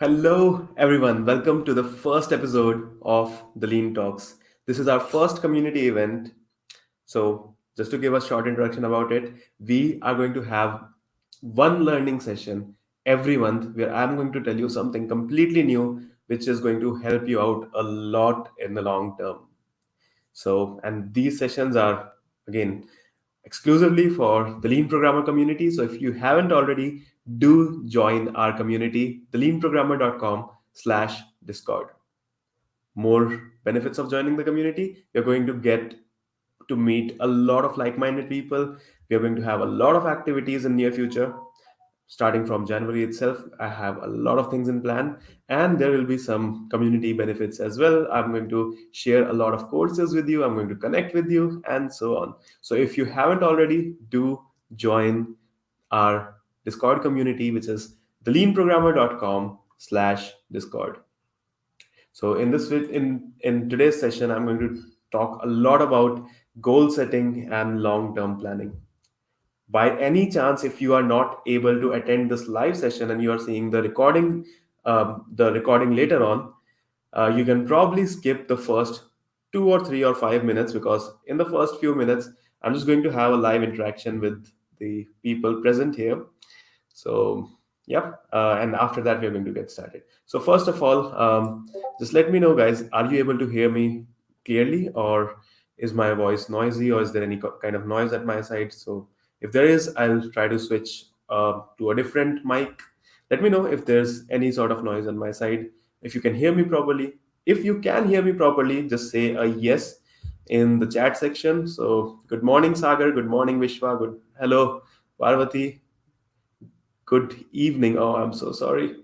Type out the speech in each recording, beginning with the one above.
Hello, everyone. Welcome to the first episode of the Lean Talks. This is our first community event. So, just to give a short introduction about it, we are going to have one learning session every month where I'm going to tell you something completely new, which is going to help you out a lot in the long term. And these sessions are again exclusively for the Lean Programmer community. So, if you haven't already, do join our community, theleanprogrammer.com/discord. More benefits of joining the community: you're going to get to meet a lot of like-minded people. We are going to have a lot of activities in near future. Starting from January itself, I have a lot of things in plan, and there will be some community benefits as well. I'm going to share a lot of courses with you. I'm going to connect with you, and so on. So if you haven't already, do join our Discord community, which is theleanprogrammer.com/discord. So in today's session, I'm going to talk a lot about goal setting and long-term planning. By any chance, if you are not able to attend this live session and you are seeing the recording later on, you can probably skip the first 2 or 3 or 5 minutes, because in the first few minutes, I'm just going to have a live interaction with the people present here. So, yep. And after that, we're going to get started. So, first of all, just let me know, guys, are you able to hear me clearly, or is my voice noisy, or is there any kind of noise at my side? So, if there is, I'll try to switch to a different mic. Let me know if there's any sort of noise on my side. If you can hear me properly. If you can hear me properly, just say a yes in the chat section. So, good morning, Sagar. Good morning, Vishwa. Hello, Parvati. Good evening. Oh, I'm so sorry.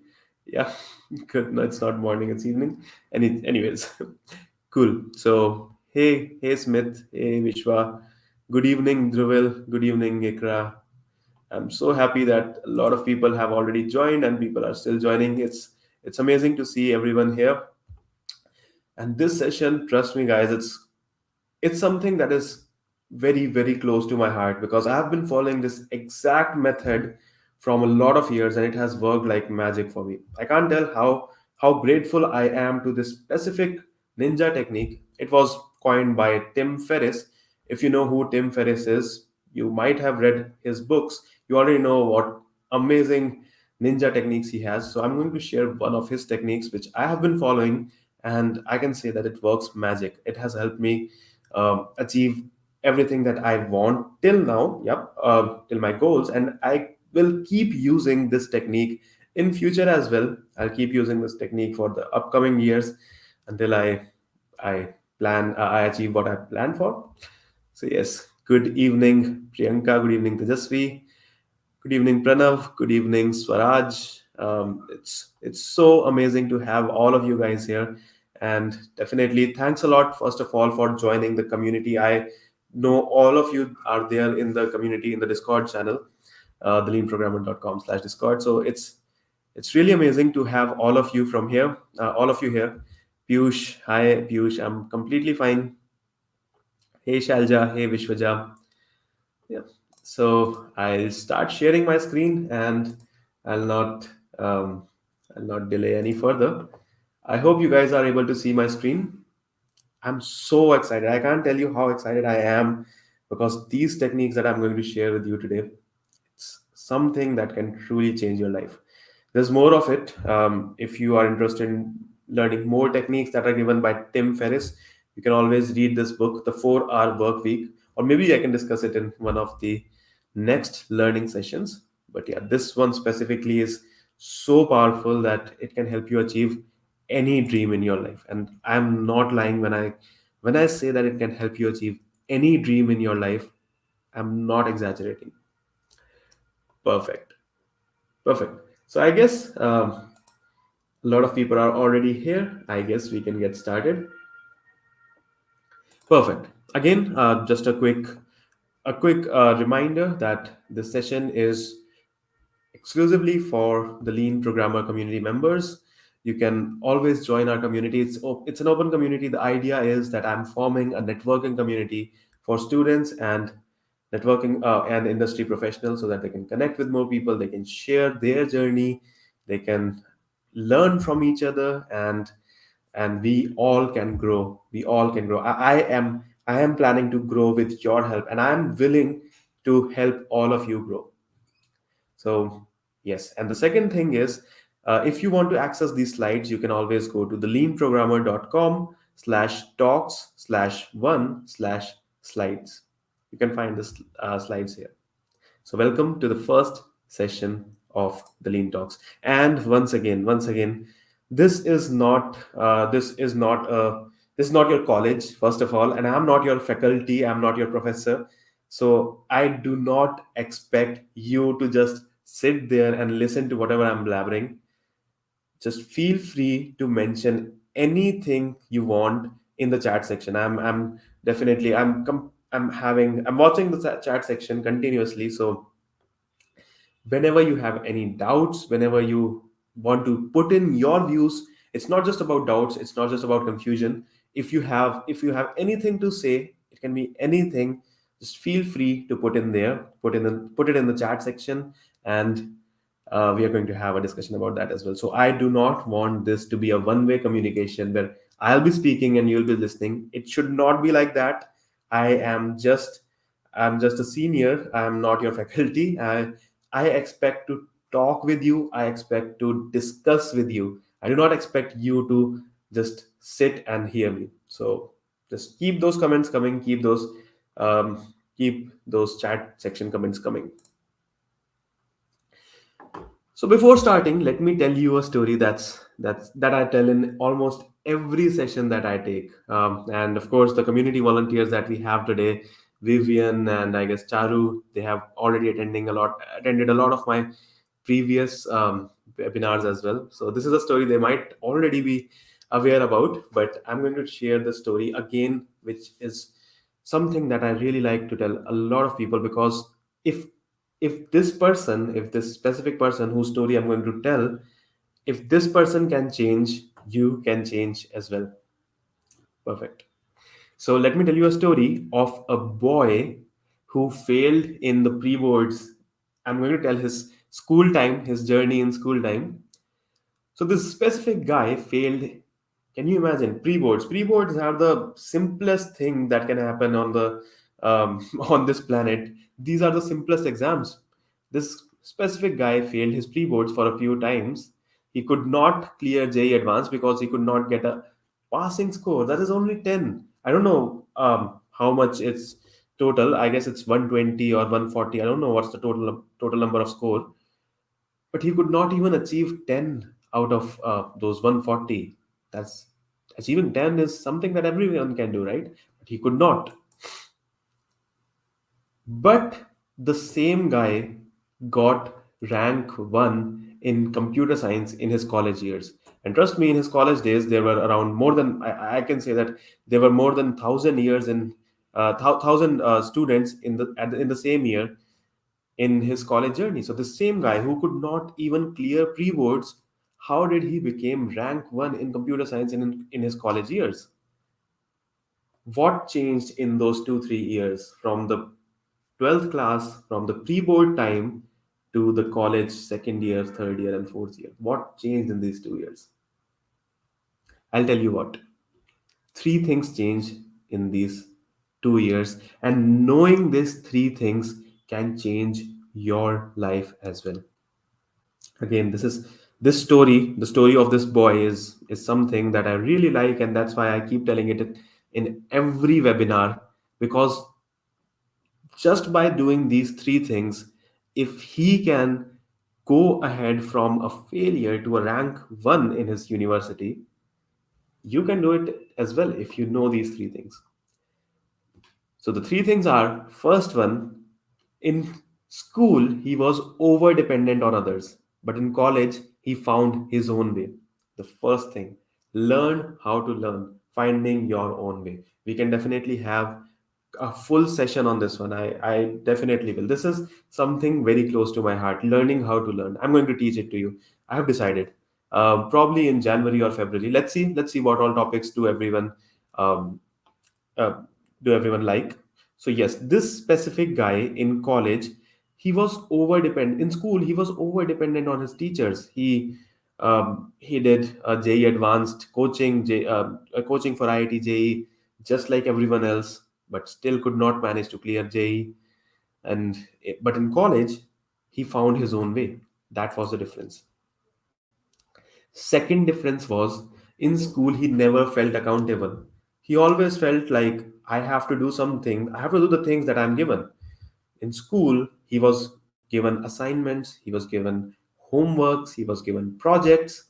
Yeah, good. No, it's not morning, it's evening. Anyways, cool. So, hey, Smith. Hey, Vishwa. Good evening, Dhruvel. Good evening, Ikra. I'm so happy that a lot of people have already joined and people are still joining. It's amazing to see everyone here. And this session, trust me, guys, it's something that is very close to my heart, because I have been following this exact method from a lot of years, and it has worked like magic for me. I can't tell how grateful I am to this specific ninja technique. It was coined by Tim Ferriss. If you know who Tim Ferriss is, you might have read his books. You already know what amazing ninja techniques he has. So I'm going to share one of his techniques which I have been following, and I can say that it works magic. It has helped me achieve everything that I want till now. Yep, till my goals, and I will keep using this technique in future as well. I'll keep using this technique for the upcoming years until I achieve what I plan for. So yes, good evening, Priyanka. Good evening, Tejasvi. Good evening, Pranav. Good evening, Swaraj. It's so amazing to have all of you guys here, and definitely thanks a lot, first of all, for joining the community. I know all of you are there in the community in the Discord channel, theleanprogrammer.com/discord. So it's really amazing to have all of you from here, all of you here. Piyush, hi Piyush, I'm completely fine. Hey Shalja, hey Vishwaja. Yeah. So I'll start sharing my screen, and I'll not um, I'll not delay any further. I hope you guys are able to see my screen. I'm so excited. I can't tell you how excited I am, because these techniques that I'm going to share with you today, it's something that can truly change your life. There's more of it. If you are interested in learning more techniques that are given by Tim Ferriss, you can always read this book, The 4 Hour Work Week, or maybe I can discuss it in one of the next learning sessions. But yeah, this one specifically is so powerful that it can help you achieve any dream in your life. And I'm not lying when I say that it can help you achieve any dream in your life. I'm not exaggerating. Perfect. Perfect. So I guess a lot of people are already here. I guess we can get started. Perfect. Again, just a quick reminder that this session is exclusively for the Lean Programmer community members. You can always join our community. It's an open community. The idea is that I'm forming a networking community for students and networking and industry professionals, so that they can connect with more people. They can share their journey. They can learn from each other, and we all can grow. We all can grow. I am planning to grow with your help, and I am willing to help all of you grow. So, yes. And the second thing is, if you want to access these slides, you can always go to the leanprogrammer.com/talks/1/slides. You can find the slides here. So, welcome to the first session of the Lean Talks. And once again, this is not your college, first of all, and I'm not your faculty. I'm not your professor. So I do not expect you to just sit there and listen to whatever I'm blabbering. Just feel free to mention anything you want in the chat section. I'm definitely I'm watching the chat section continuously. So whenever you have any doubts, whenever you want to put in your views, it's not just about doubts, it's not just about confusion. If you have anything to say, it can be anything. Just feel free to put in there, put it in the chat section, and we are going to have a discussion about that as well. So I do not want this to be a one-way communication where I'll be speaking and you'll be listening. It should not be like that. I am just I'm just a senior. I'm not your faculty. I expect to talk with you. I expect to discuss with you. I do not expect you to just sit and hear me. So just keep those comments coming. Keep those chat section comments coming. So before starting, let me tell you a story that I tell in almost every session that I take. And of course, the community volunteers that we have today, Vivian and I guess Charu, they have already attended a lot of my previous webinars as well. So this is a story they might already be aware about, but I'm going to share the story again, which is something that I really like to tell a lot of people, because if if this specific person whose story I'm going to tell, if this person can change, you can change as well. Perfect. So let me tell you a story of a boy who failed in the pre-boards. I'm going to tell his school time, his journey in school time. So this specific guy failed. Can you imagine pre-boards? Pre-boards are the simplest thing that can happen on the on this planet. These are the simplest exams. This specific guy failed his pre-boards for a few times. He could not clear JE Advanced because he could not get a passing score. That is only 10. I don't know how much it's total. I guess it's 120 or 140. I don't know what's the total number of score, but he could not even achieve 10 out of those 140. That's Achieving 10 is something that everyone can do, right? But he could not. But the same guy got rank 1 in computer science in his college years. And trust me, in his college days, there were around more than, I can say that there were more than 1,000 years in, 1,000 students in the same year in his college journey. So the same guy who could not even clear pre-boards, how did he become rank 1 in computer science in his college years? What changed in those 2 3 years from the 12th class, from the pre-board time to the college second year, third year, and fourth year? What changed in these 2 years? I'll tell you what. Three things changed in these 2 years, and knowing these three things can change your life as well. Again, this story, the story of this boy is something that I really like, and that's why I keep telling it in every webinar, because just by doing these three things, if he can go ahead from a failure to a rank 1 in his university, you can do it as well if you know these three things. So the three things are: first one, in school he was over dependent on others, but in college he found his own way. The first thing, learn how to learn, finding your own way. We can definitely have a full session on this one. I definitely will. This is something very close to my heart, learning how to learn. I'm going to teach it to you. I have decided, probably in January or February. Let's see what all topics um, uh, do everyone like. So yes, this specific guy in college, he was over dependent. In school he was over dependent on his teachers. He did JE Advanced coaching, coaching for IIT JE, just like everyone else, but still could not manage to clear JE. But in college, he found his own way. That was the difference. Second difference was, in school he never felt accountable. He always felt like, I have to do something, I have to do the things that I'm given. In school, he was given assignments, he was given homeworks, he was given projects,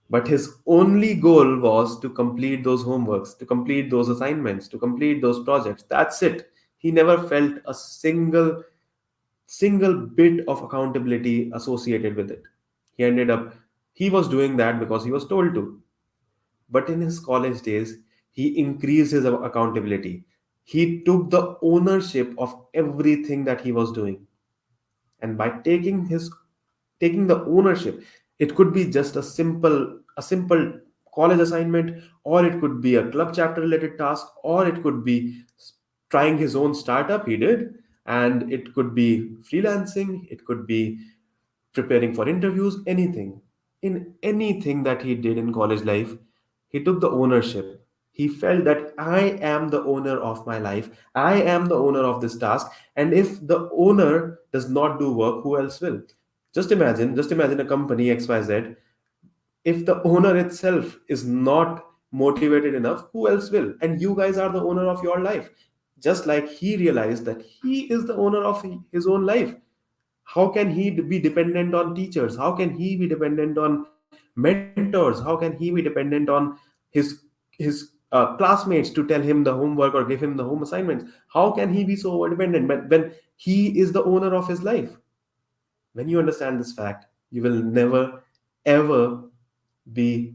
but his only goal was to complete those homeworks, to complete those assignments, to complete those projects. That's it. He never felt a single bit of accountability associated with it. He ended up, he was doing that because he was told to. But in his college days, he increased his accountability. He took the ownership of everything that he was doing. And by taking the ownership, it could be just a simple college assignment, or it could be a club chapter related task, or it could be trying his own startup he did, and it could be freelancing, it could be preparing for interviews, anything. In anything that he did in college life, he took the ownership. He felt that I am the owner of my life, I am the owner of this task, and if the owner does not do work, who else will? Just imagine a company XYZ. If the owner itself is not motivated enough, who else will? And you guys are the owner of your life. Just like he realized that he is the owner of his own life, how can he be dependent on teachers? How can he be dependent on mentors? How can he be dependent on his classmates to tell him the homework or give him the home assignments? How can he be so over dependent when he is the owner of his life? When you understand this fact, you will never ever be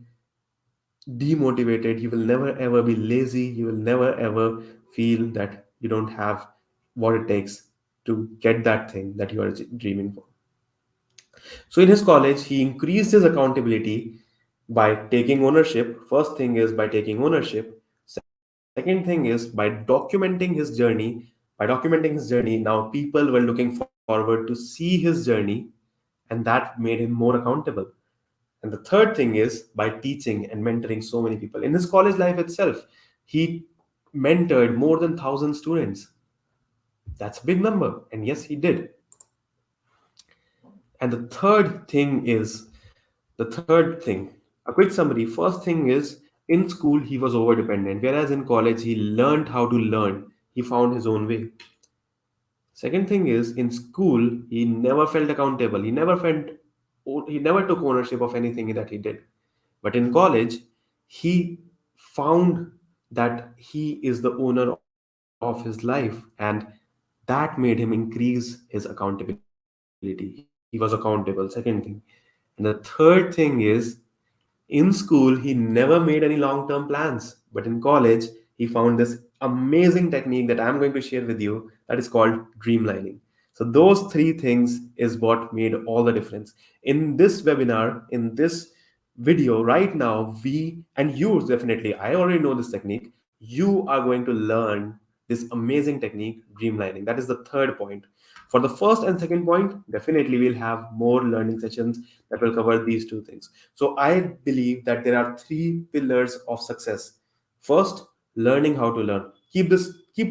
demotivated. You will never ever be lazy. You will never ever feel that you don't have what it takes to get that thing that you are dreaming for. So in his college, he increased his accountability by taking ownership. First thing is by taking ownership. Second thing is by documenting his journey. By documenting his journey, now people were looking forward to see his journey, and that made him more accountable. And the third thing is by teaching and mentoring so many people. In his college life itself, he mentored more than 1,000 students. That's a big number. And yes, he did. And the third thing, a quick summary. First thing is, in school, he was over dependent, whereas in college, he learned how to learn. He found his own way. Second thing is, in school, he never felt accountable. He never took ownership of anything that he did. But in college, he found that he is the owner of his life, and that made him increase his accountability. He was accountable, second thing. And the third thing is, in school, he never made any long term plans, but in college, he found this amazing technique that I'm going to share with you that is called dreamlining. So, those three things is what made all the difference. In this webinar, in this video right now, and you definitely, I already know this technique, you are going to learn this amazing technique, dreamlining. That is the third point. For the first and second point, definitely we'll have more learning sessions that will cover these two things. So I believe that there are three pillars of success. First, learning how to learn. Keep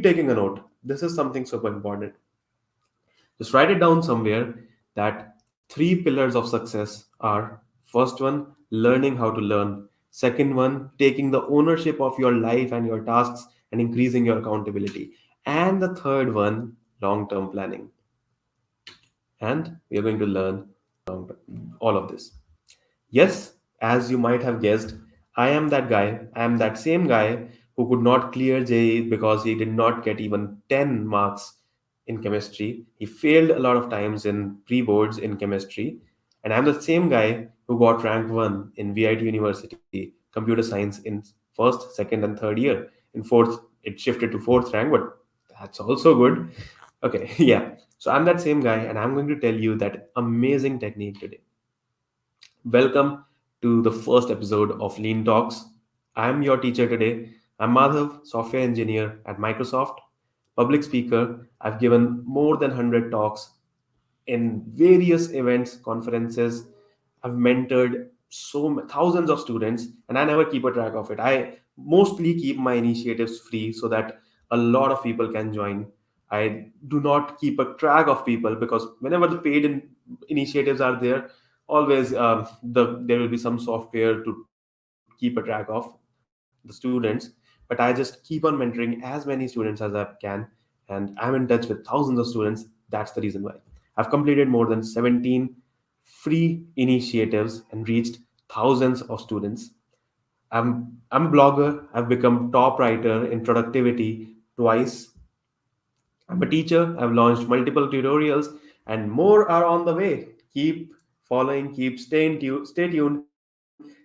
taking a note. This is something super important. Just write it down somewhere that three pillars of success are: first one, learning how to learn; second one, taking the ownership of your life and your tasks and increasing your accountability; and the third one, long term planning. And we are going to learn all of this. Yes, as you might have guessed, I am that guy. I am that same guy who could not clear JEE because he did not get even 10 marks in chemistry. He failed a lot of times in pre boards in chemistry. And I'm the same guy who got rank 1 in VIT University, computer science, in first, second, and third year. In fourth, it shifted to fourth rank, but that's also good. Okay, yeah. So I'm that same guy, and I'm going to tell you that amazing technique today. Welcome to the first episode of Lean Talks. I'm your teacher today. I'm Madhav, software engineer at Microsoft, public speaker. I've given more than 100 talks in various events, conferences. I've mentored thousands of students, and I never keep a track of it. I mostly keep my initiatives free so that a lot of people can join. I do not keep a track of people because whenever the initiatives are there, always there will be some software to keep a track of the students. But I just keep on mentoring as many students as I can, and I'm in touch with thousands of students. That's the reason why I've completed more than 17 free initiatives and reached thousands of students. I'm a blogger. I've become top writer in productivity twice. I'm a teacher. I've launched multiple tutorials, and more are on the way. Keep following, stay tuned,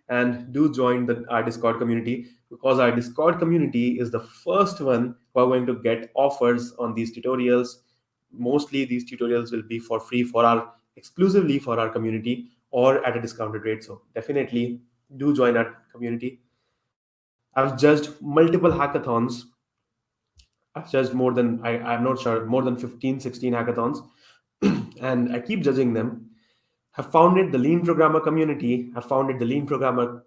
and do join our Discord community, because our Discord community is the first one who are going to get offers on these tutorials. Mostly, these tutorials will be for free for our exclusively for our community or at a discounted rate. So definitely do join our community. I've judged multiple hackathons. I've judged I'm not sure, more than 15, 16 hackathons, and I keep judging them. Have founded the Lean Programmer community, have founded the Lean Programmer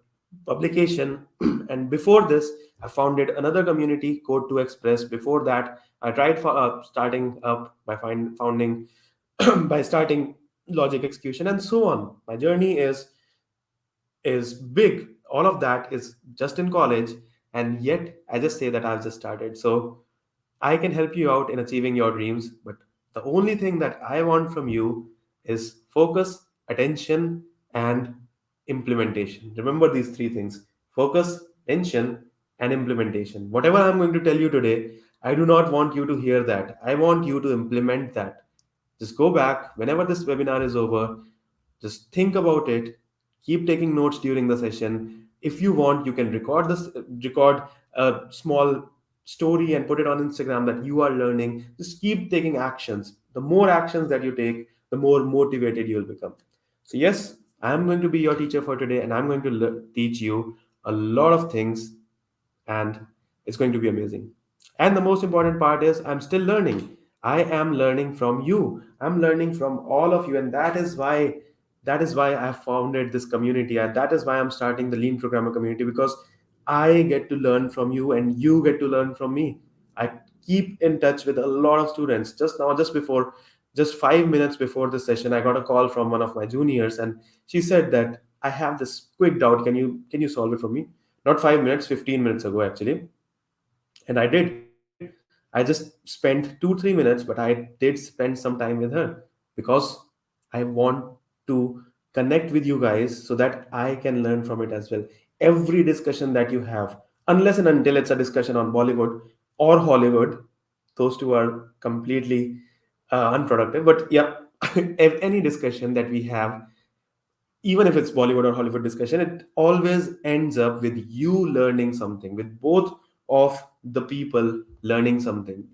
publication, and before this, I founded another community, Code to Express. Before that, I tried starting up by founding by starting Logic Execution, and so on. My journey is big. All of that is just in college, and yet I just say that I've just started. So I can help you out in achieving your dreams, but the only thing that I want from you is focus, attention, and implementation. Remember these three things: focus, attention, and implementation. Whatever I'm going to tell you today, I do not want you to hear that. I want you to implement that. Just go back whenever this webinar is over, just think about it, keep taking notes during the session. If you want, you can record a small story and put it on Instagram that you are learning. Just keep taking actions. The more actions that you take, the more motivated you'll become. So yes, I'm going to be your teacher for today, and I'm going to teach you a lot of things, and it's going to be amazing. And the most important part is I'm still learning. I am learning from you. I'm learning from all of you, and that is why I founded this community. And that is why I'm starting the Lean Programmer community, because I get to learn from you and you get to learn from me. I keep in touch with a lot of students. Just now, just 5 minutes before the session, I got a call from one of my juniors, and she said that I have this quick doubt. Can you solve it for me? Not 5 minutes, 15 minutes ago actually. And I did. I just spent 2-3 minutes, but I did spend some time with her because I want to connect with you guys so that I can learn from it as well. Every discussion that you have, unless and until it's a discussion on Bollywood or Hollywood, those two are completely unproductive. But yeah, if any discussion that we have, even if it's Bollywood or Hollywood discussion, it always ends up with you learning something, with both of the people learning something.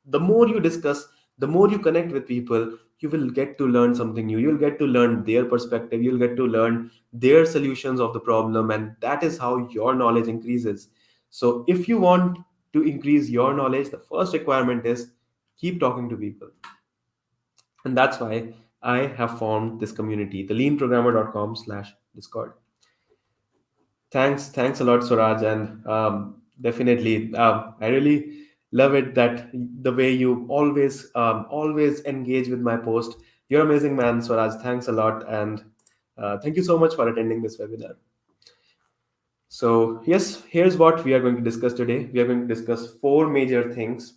The more you discuss, the more you connect with people, you will get to learn something new. You'll get to learn their perspective, you'll get to learn their solutions of the problem, and that is how your knowledge increases. So, if you want to increase your knowledge, the first requirement is keep talking to people. And that's why I have formed this community, the leanprogrammer.com/discord. Thanks a lot, Swaraj, and definitely, I really love it that the way you always engage with my post. You're amazing, man, Swaraj. Thanks a lot, and thank you so much for attending this webinar. So yes, here's what we are going to discuss today. We are going to discuss four major things.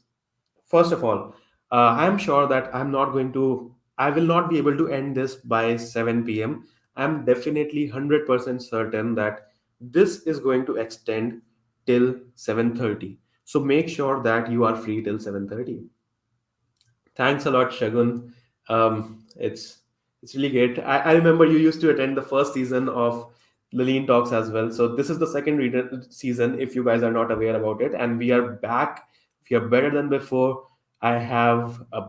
First of all, I'm sure that I will not be able to end this by 7 p.m. I'm definitely 100% certain that this is going to extend till 7:30. So make sure that you are free till 7:30. Thanks a lot, Shagun. It's really great. I remember you used to attend the first season of the Lean Talks as well. So this is the second season, if you guys are not aware about it, and we are back. We are better than before. I have a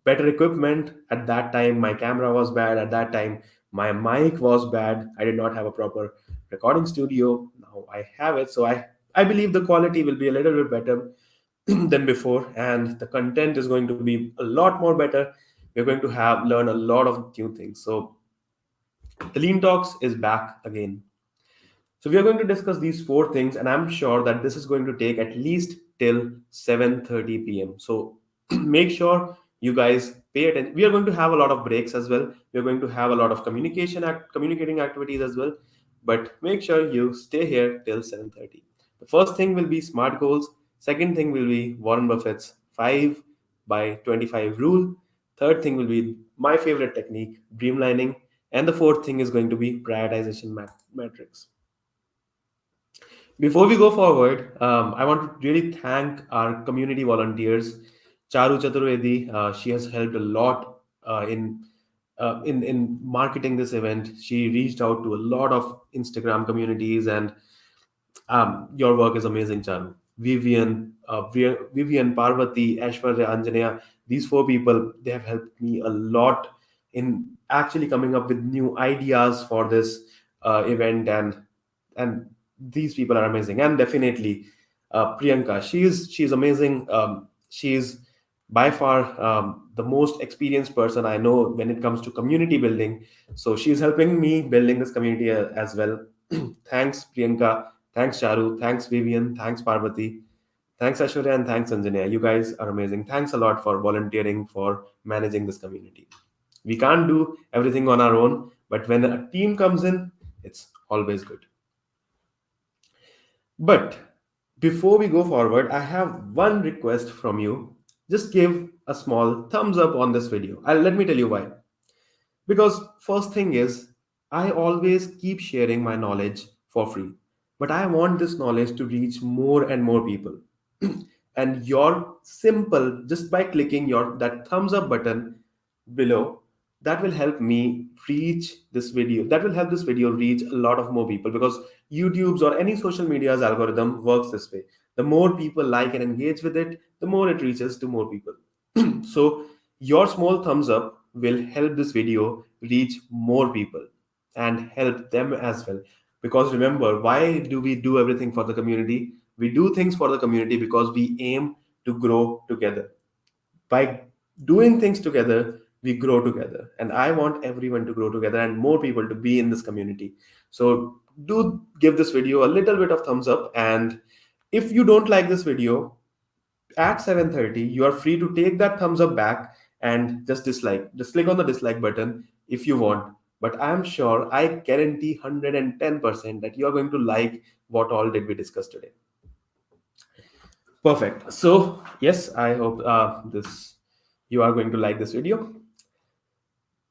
better equipment. At that time, my camera was bad. At that time, my mic was bad. I did not have a proper recording studio. Now I have it, so I believe the quality will be a little bit better than before, and the content is going to be a lot more better. We're going to have learn a lot of new things. So The Lean Talks is back again. So we are going to discuss these four things, and I'm sure that this is going to take at least till 7:30 p.m. So make sure you guys pay attention. We are going to have a lot of breaks as well. We are going to have a lot of communicating activities as well. But make sure you stay here till 7:30. The first thing will be smart goals. Second thing will be Warren Buffett's 5 by 25 rule. Third thing will be my favorite technique, dreamlining. And the fourth thing is going to be prioritization matrix. Before we go forward, I want to really thank our community volunteers. Charu Chaturvedi, she has helped a lot in marketing this event. She reached out to a lot of Instagram communities, and your work is amazing, Charu. Vivian, Parvati, Ashwarya, Anjanaya, these four people, they have helped me a lot in actually coming up with new ideas for this event, and these people are amazing. And definitely, Priyanka, she's amazing. She's by far the most experienced person I know when it comes to community building. So she's helping me building this community as well. Thanks, Priyanka. Thanks, Charu. Thanks, Vivian. Thanks, Parvati. Thanks, Ashwarya, and thanks, Anjanaya. You guys are amazing. Thanks a lot for volunteering, for managing this community. We can't do everything on our own, but when a team comes in, it's always good. But before we go forward, I have one request from you. Just give a small thumbs up on this video. Let me tell you why. Because first thing is, I always keep sharing my knowledge for free. But I want this knowledge to reach more and more people. And your simple, just by clicking your that thumbs up button below, that will help me reach this video. That will help this video reach a lot of more people, because YouTube's or any social media's algorithm works this way. The more people like and engage with it, the more it reaches to more people. So your small thumbs up will help this video reach more people and help them as well. Because remember, why do we do everything for the community? We do things for the community because we aim to grow together. By doing things together, we grow together. And I want everyone to grow together and more people to be in this community. So do give this video a little bit of thumbs up. And if you don't like this video, at 7:30 you are free to take that thumbs up back and just click on the dislike button if you want. But I am sure, I guarantee 110% that you are going to like what all did we discuss today. Perfect. So yes, I hope this you are going to like this video.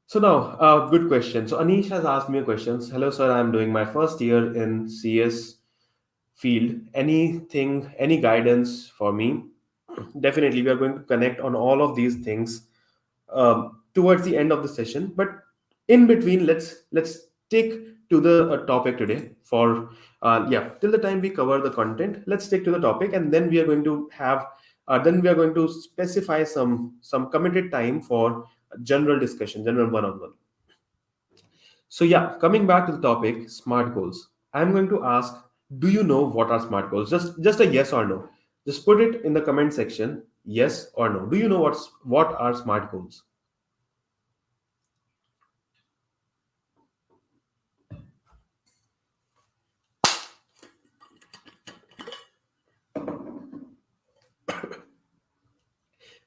So now, good question. So Anish has asked me a question. Hello sir, I'm doing my first year in CS field. Anything, any guidance for me? Definitely, we are going to connect on all of these things towards the end of the session. But in between, let's stick to the topic today. For yeah, till the time we cover the content, let's stick to the topic, and then we are going to have then we are going to specify some committed time for general discussion, general one-on-one. So yeah, coming back to the topic, smart goals. I'm going to ask, do you know what are smart goals? Just a yes or no. Just put it in the comment section, yes or no. Do you know what are smart goals?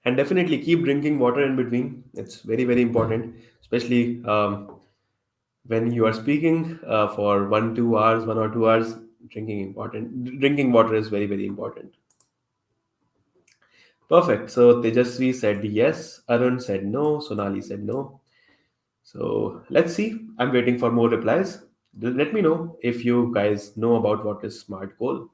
And definitely keep drinking water in between. It's very, very important, especially when you are speaking for 1 2 hours, 1 or 2 hours. Drinking water is very, very important. Perfect. So Tejasvi said yes, Arun said no, Sonali said no. So let's see. I'm waiting for more replies. Let me know if you guys know about what is SMART goal.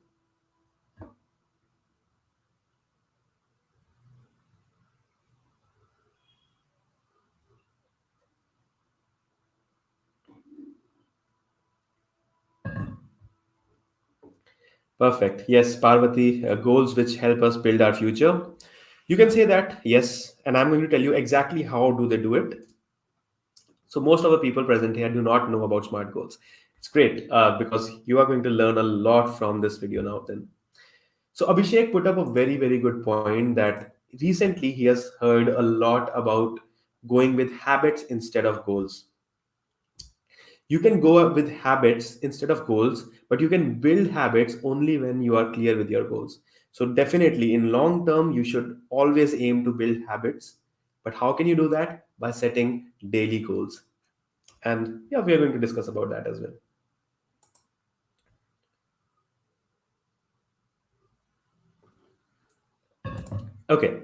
Perfect. Yes, Parvati, goals which help us build our future. You can say that, yes, and I'm going to tell you exactly how do they do it. So most of the people present here do not know about SMART goals. It's great because you are going to learn a lot from this video now. Then, so Abhishek put up a very, very good point that recently he has heard a lot about going with habits instead of goals. You can go up with habits instead of goals, but you can build habits only when you are clear with your goals. So definitely in long term, you should always aim to build habits. But how can you do that? By setting daily goals. And yeah, we are going to discuss about that as well. Okay.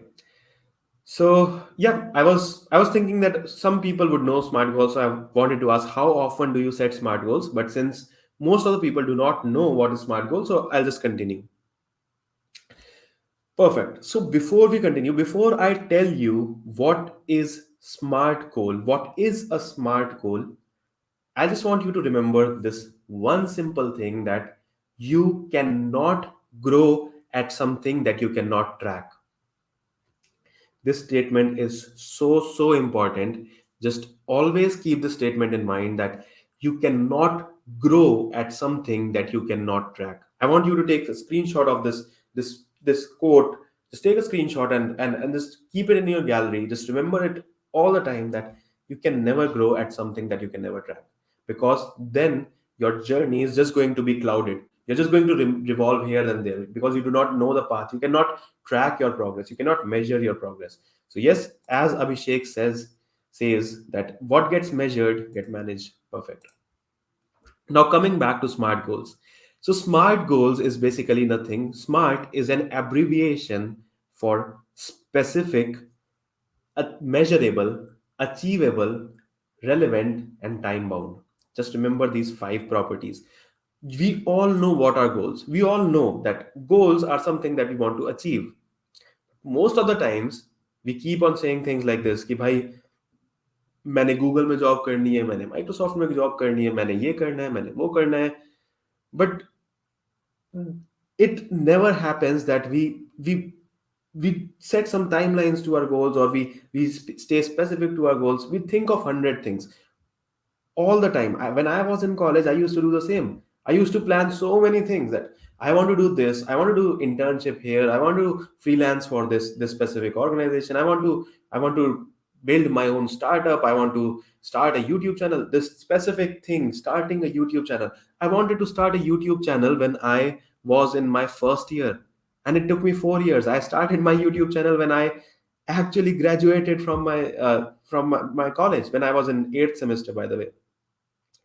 So yeah, I was thinking that some people would know SMART goals. So I wanted to ask, how often do you set SMART goals? But since most of the people do not know what is SMART goal, so I'll just continue. Perfect. So before we continue, before I tell you what is SMART goal, what is a SMART goal, I just want you to remember this one simple thing, that you cannot grow at something that you cannot track. This statement is so important. Just always keep the statement in mind, that you cannot grow at something that you cannot track. I want you to take a screenshot of this quote. Just take a screenshot and just keep it in your gallery. Just remember it all the time, that you can never grow at something that you can never track, because then your journey is just going to be clouded. You're just going to revolve here and there, because you do not know the path. You cannot track your progress, you cannot measure your progress. So yes, as Abhishek says that what gets measured get managed. Perfect. Now coming back to SMART goals. So SMART goals is basically nothing. SMART is an abbreviation for specific, measurable, achievable, relevant, and time bound. Just remember these five properties. We all know what are goals. We all know that goals are something that we want to achieve. Most of the times we keep on saying things like this, कि भाई मैंने Google में job करनी है, मैंने Microsoft में job करनी है, मैंने ये करना है, मैंने वो करना है. But it never happens that we set some timelines to our goals, or we stay specific to our goals. We think of 100 things all the time. When I was in college, I used to do the same. I used to plan so many things, that I want to do this, I want to do internship here, I want to freelance for this specific organization, I want to build my own startup, I want to start a YouTube channel. This specific thing, starting a YouTube channel. I wanted to start a YouTube channel when I was in my first year, and it took me 4 years. I started my YouTube channel when I actually graduated from my college, when I was in eighth semester, by the way.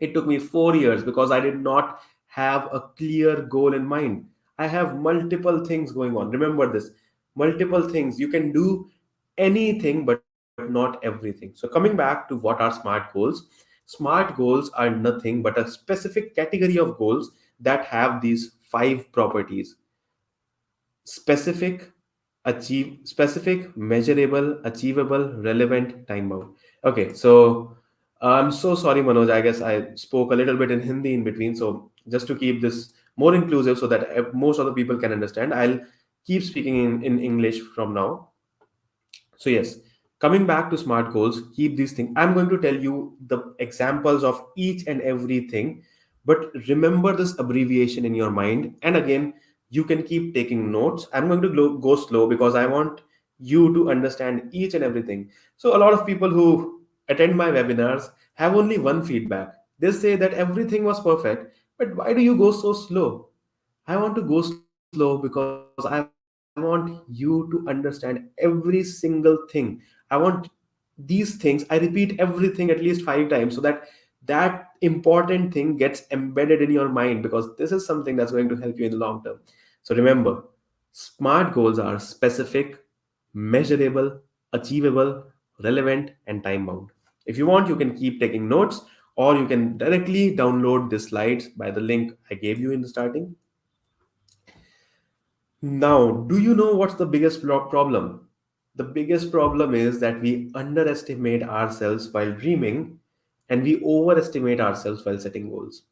It took me 4 years because I did not have a clear goal in mind. I have multiple things going on. Remember this, multiple things. You can do anything, but not everything. So, coming back to what are SMART goals, SMART goals are nothing but a specific category of goals that have these five properties: specific, specific, measurable, achievable, relevant, time bound. Okay, so I'm so sorry, Manoj. I guess I spoke a little bit in Hindi in between. So just to keep this more inclusive, so that most of the people can understand, I'll keep speaking in English from now. So yes, coming back to SMART goals, keep these things. I'm going to tell you the examples of each and everything, but remember this abbreviation in your mind. And again, you can keep taking notes. I'm going to go slow, because I want you to understand each and everything. So a lot of people who attend my webinars have only one feedback. They say that everything was perfect, but why do you go so slow? I want to go slow because I want you to understand every single thing. I want these things, I repeat everything at least 5 times, so that that important thing gets embedded in your mind, because this is something that's going to help you in the long term. So remember, SMART goals are specific, measurable, achievable, relevant, and time bound. If you want, you can keep taking notes, or you can directly download the slides by the link I gave you in the starting. Now, do you know what's the biggest problem? The biggest problem is that we underestimate ourselves while dreaming, and we overestimate ourselves while setting goals.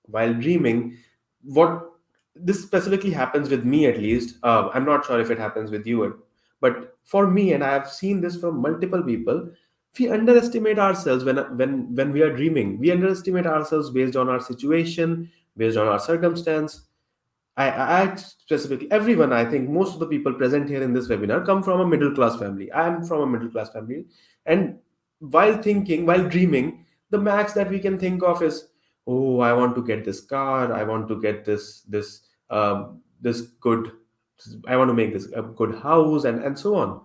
While dreaming, what this specifically happens with me, at least, I'm not sure if it happens with you, but for me, and I have seen this from multiple people, we underestimate ourselves when we are dreaming. We underestimate ourselves based on our situation, based on our circumstance. I specifically, everyone, I think most of the people present here in this webinar come from a middle class family. I am from a middle class family. And while thinking, while dreaming, The max that we can think of is, oh, I want to get this car, I want to get this good, I want to make this a good house, and so on.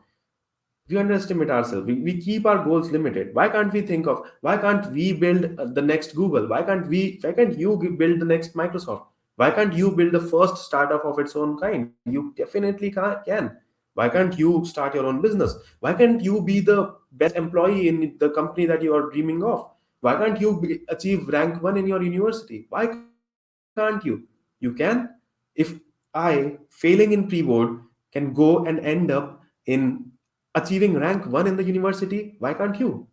We underestimate ourselves. We keep our goals limited. Why can't we think of, why can't we build the next Google? Why can't you build the next Microsoft? Why can't you build the first startup of its own kind? You definitely can. Why can't you start your own business? Why can't you be the best employee in the company that you are dreaming of? Why can't you achieve rank 1 in your university? Why can't you? You can. If I, failing in pre-board, can go and end up in achieving rank 1 in the university, why can't you?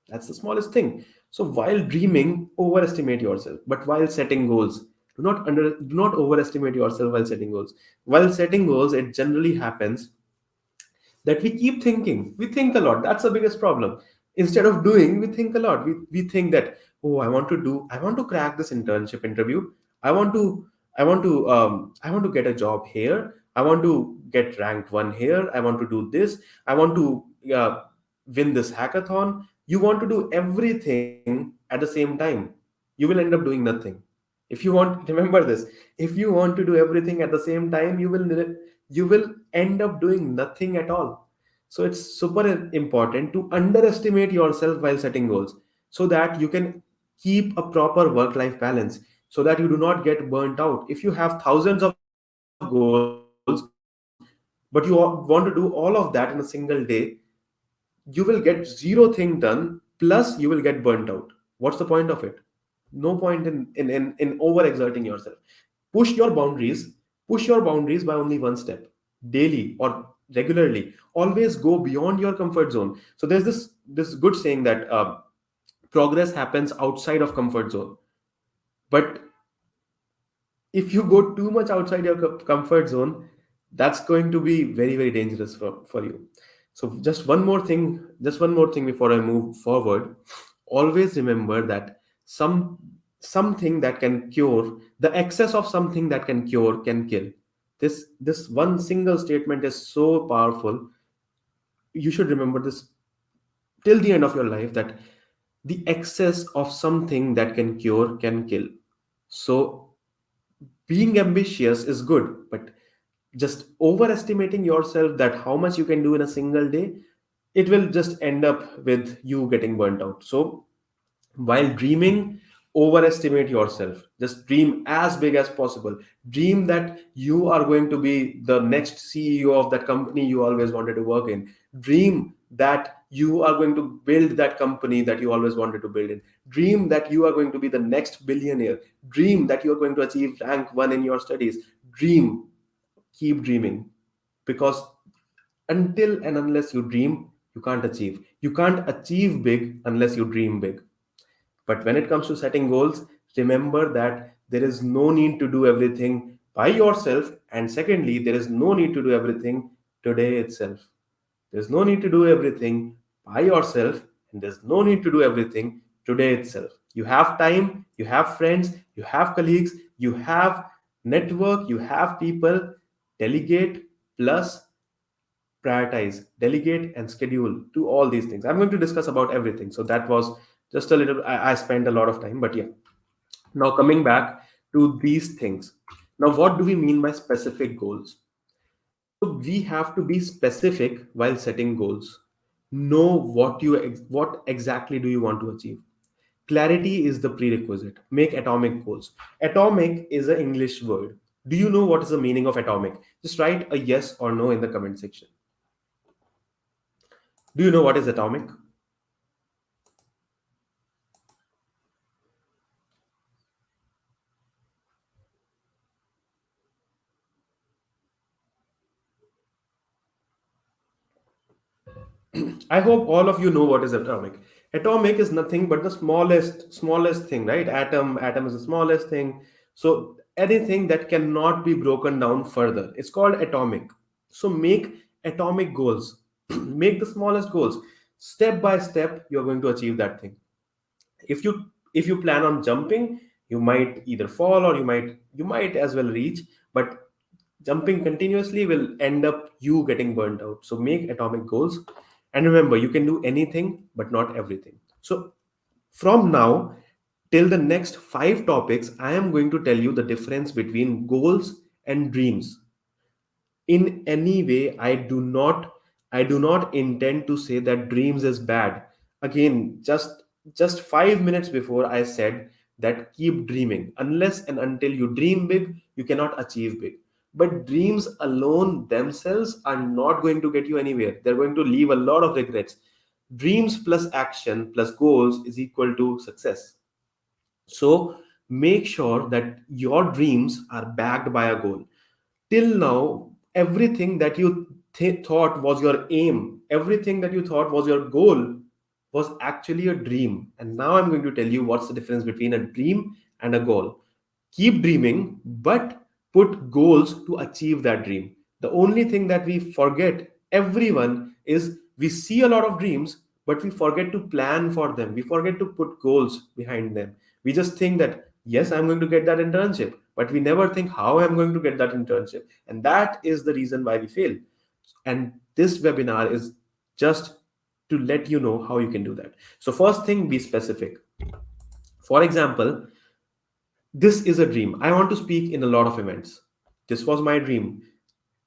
That's the smallest thing. So while dreaming, overestimate yourself. But while setting goals, do not overestimate yourself while setting goals. While setting goals, it generally happens that we keep thinking. We think a lot. That's the biggest problem. Instead of doing, we think a lot. We think that, oh, I want to crack this internship interview. I want to, I want to get a job here. I want to get ranked 1 here. I want to do this. I want to win this hackathon. You want to do everything at the same time. You will end up doing nothing. If you want, remember this. If you want to do everything at the same time, you will end up doing nothing at all. So it's super important to underestimate yourself while setting goals, so that you can keep a proper work life balance, so that you do not get burnt out. If you have thousands of goals, but you want to do all of that in a single day, you will get zero thing done, plus you will get burnt out. What's the point of it? No point in overexerting yourself. Push your boundaries by only one step, daily or regularly. Always go beyond your comfort zone. So there's this good saying that progress happens outside of comfort zone. But if you go too much outside your comfort zone, that's going to be very dangerous for you. So just one more thing before I move forward. Always remember that some something that can cure, the excess of something that can cure can kill. This one single statement is so powerful. You should remember this till the end of your life, that the excess of something that can cure can kill. So being ambitious is good, but just overestimating yourself, that how much you can do in a single day, it will just end up with you getting burnt out. So while dreaming, overestimate yourself. Just dream as big as possible. Dream that you are going to be the next CEO of that company you always wanted to work in. Dream that you are going to build that company that you always wanted to build in. Dream that you are going to be the next billionaire. Dream that you are going to achieve rank 1 in your studies. Dream. Keep dreaming, because until and unless you dream, you can't achieve. You can't achieve big unless you dream big. But when it comes to setting goals, remember that there is no need to do everything by yourself. And secondly, there is no need to do everything today itself. There's no need to do everything by yourself, and there's no need to do everything today itself. You have time, you have friends, you have colleagues, you have network, you have people. Delegate plus prioritize, delegate and schedule. Do all these things. I'm going to discuss about everything. So that was just a little, I spent a lot of time, but yeah. Now coming back to these things. Now, what do we mean by specific goals? So we have to be specific while setting goals. Know what exactly do you want to achieve. Clarity is the prerequisite. Make atomic goals. Atomic is an English word. Do you know what is the meaning of atomic? Just write a yes or no in the comment section. Do you know what is atomic? I hope all of you know what is atomic. Atomic is nothing but the smallest thing, right? Atom is the smallest thing. So anything that cannot be broken down further, it's called atomic. So make atomic goals. Make the smallest goals. Step by step, you're going to achieve that thing. If you plan on jumping, you might either fall, or you might as well reach, but jumping continuously will end up you getting burnt out. So make atomic goals, and remember, you can do anything but not everything. So From now till the next 5 topics, I am going to tell you the difference between goals and dreams. In any way, I do not intend to say that dreams is bad. Again, just 5 minutes before I said that keep dreaming. Unless and until you dream big, you cannot achieve big. But dreams alone themselves are not going to get you anywhere. They're going to leave a lot of regrets. Dreams plus action plus goals is equal to success. So make sure that your dreams are backed by a goal. Till now, everything that you thought was your aim, everything that you thought was your goal, was actually a dream. And now I'm going to tell you what's the difference between a dream and a goal. Keep dreaming, but put goals to achieve that dream. The only thing that we forget, everyone, is we see a lot of dreams, but we forget to plan for them. We forget to put goals behind them. We just think that, yes, I'm going to get that internship, but we never think how I'm going to get that internship. And that is the reason why we fail. And this webinar is just to let you know how you can do that. So, first thing, be specific. For example, this is a dream. I want to speak in a lot of events. This was my dream.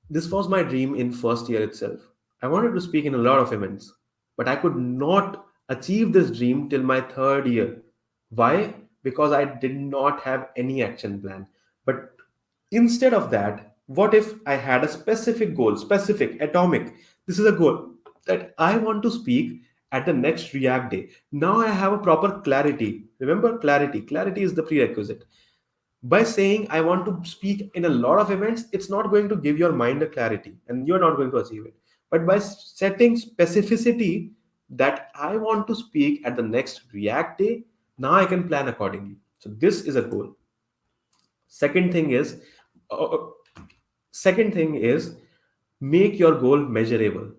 This was my dream in first year itself. I wanted to speak in a lot of events, but I could not achieve this dream till my third year. Why? Because I did not have any action plan. But instead of that, what if I had a specific goal, specific, atomic? This is a goal that I want to speak at the next React day. Now I have a proper clarity. Remember, clarity. Clarity is the prerequisite. By saying I want to speak in a lot of events, it's not going to give your mind a clarity and you're not going to achieve it. But by setting specificity that I want to speak at the next React day, now I can plan accordingly. So this is a goal. Second thing is, uh, second thing is make your goal measurable.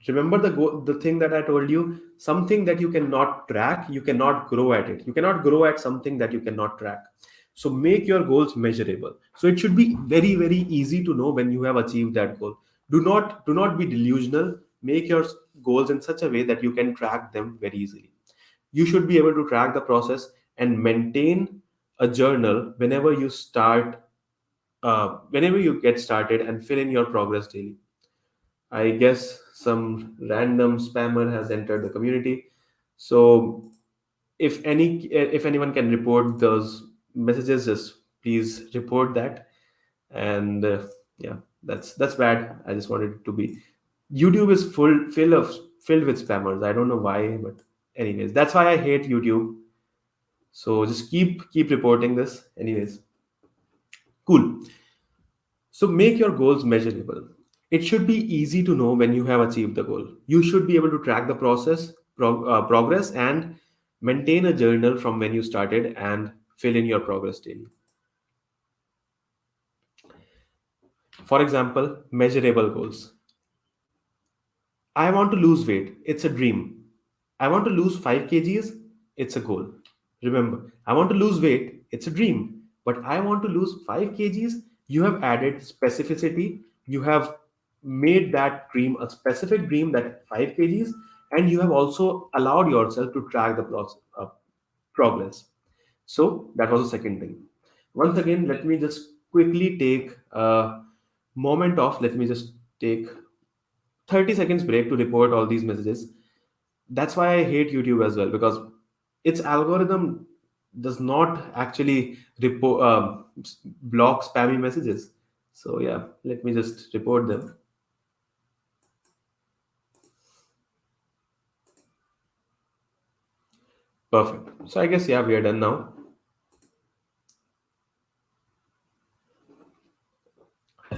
Remember the goal, the thing that I told you, something that you cannot track, you cannot grow at it. You cannot grow at something that you cannot track. So make your goals measurable. So it should be very, very easy to know when you have achieved that goal. Do not be delusional. Make your goals in such a way that you can track them very easily. You should be able to track the process and maintain a journal whenever you get started, and fill in your progress daily. I guess some random spammer has entered the community. So if anyone can report those messages, just please report that. And yeah, that's bad. I just wanted it to be. YouTube is filled with spammers. I don't know why, but anyways, that's why I hate YouTube. So just keep reporting this. Anyways, cool. So make your goals measurable. It should be easy to know when you have achieved the goal. You should be able to track the progress, and maintain a journal from when you started and fill in your progress daily. For example, measurable goals. I want to lose weight. It's a dream. I want to lose 5 kgs. It's a goal. Remember, I want to lose weight. It's a dream. But I want to lose 5 kgs. You have added specificity. You have made that dream a specific dream, that 5 kgs. And you have also allowed yourself to track the progress. So that was the second thing. Once again, let me just quickly take a moment off. Let me just take 30 seconds break to report all these messages. That's why I hate YouTube as well, because its algorithm does not actually block spammy messages. So yeah, let me just report them. Perfect. So I guess yeah, we are done now.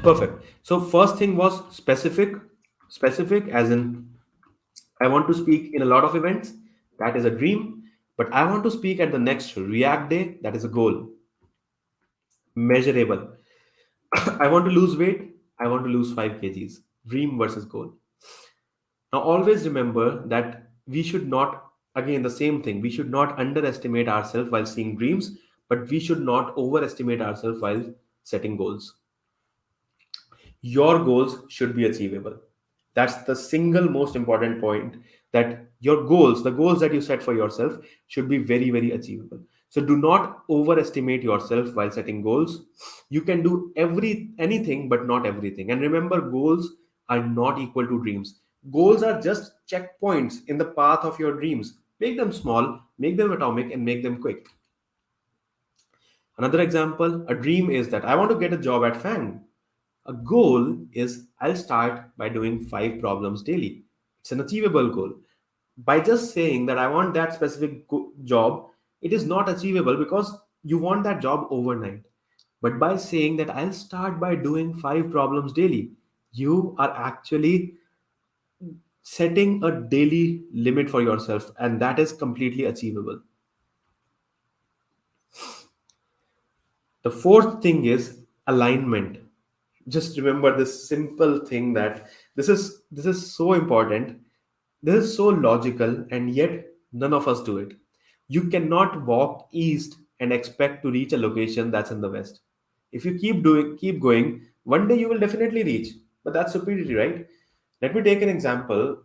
Perfect. So first thing was specific. Specific as in I want to speak in a lot of events. That is a dream. But I want to speak at the next React Day. That is a goal. Measurable. I want to lose weight. I want to lose 5 kgs. Dream versus goal. Now, always remember that we should not, again, the same thing, we should not underestimate ourselves while seeing dreams, but we should not overestimate ourselves while setting goals. Your goals should be achievable. That's the single most important point, that Your goals, the goals that you set for yourself, should be very, very achievable. So do not overestimate yourself while setting goals. You can do anything, but not everything. And remember, goals are not equal to dreams. Goals are just checkpoints in the path of your dreams. Make them small, make them atomic, and make them quick. Another example, a dream is that I want to get a job at FANG. A goal is I'll start by doing 5 problems daily. It's an achievable goal. By just saying that I want that specific job, it is not achievable because you want that job overnight. But by saying that I'll start by doing 5 problems daily, you are actually setting a daily limit for yourself, and that is completely achievable. The fourth thing is alignment. Just remember this simple thing, that this is so important. This is so logical, and yet none of us do it. You cannot walk east and expect to reach a location that's in the west. If you keep going, one day you will definitely reach. But that's stupidity, right? Let me take an example.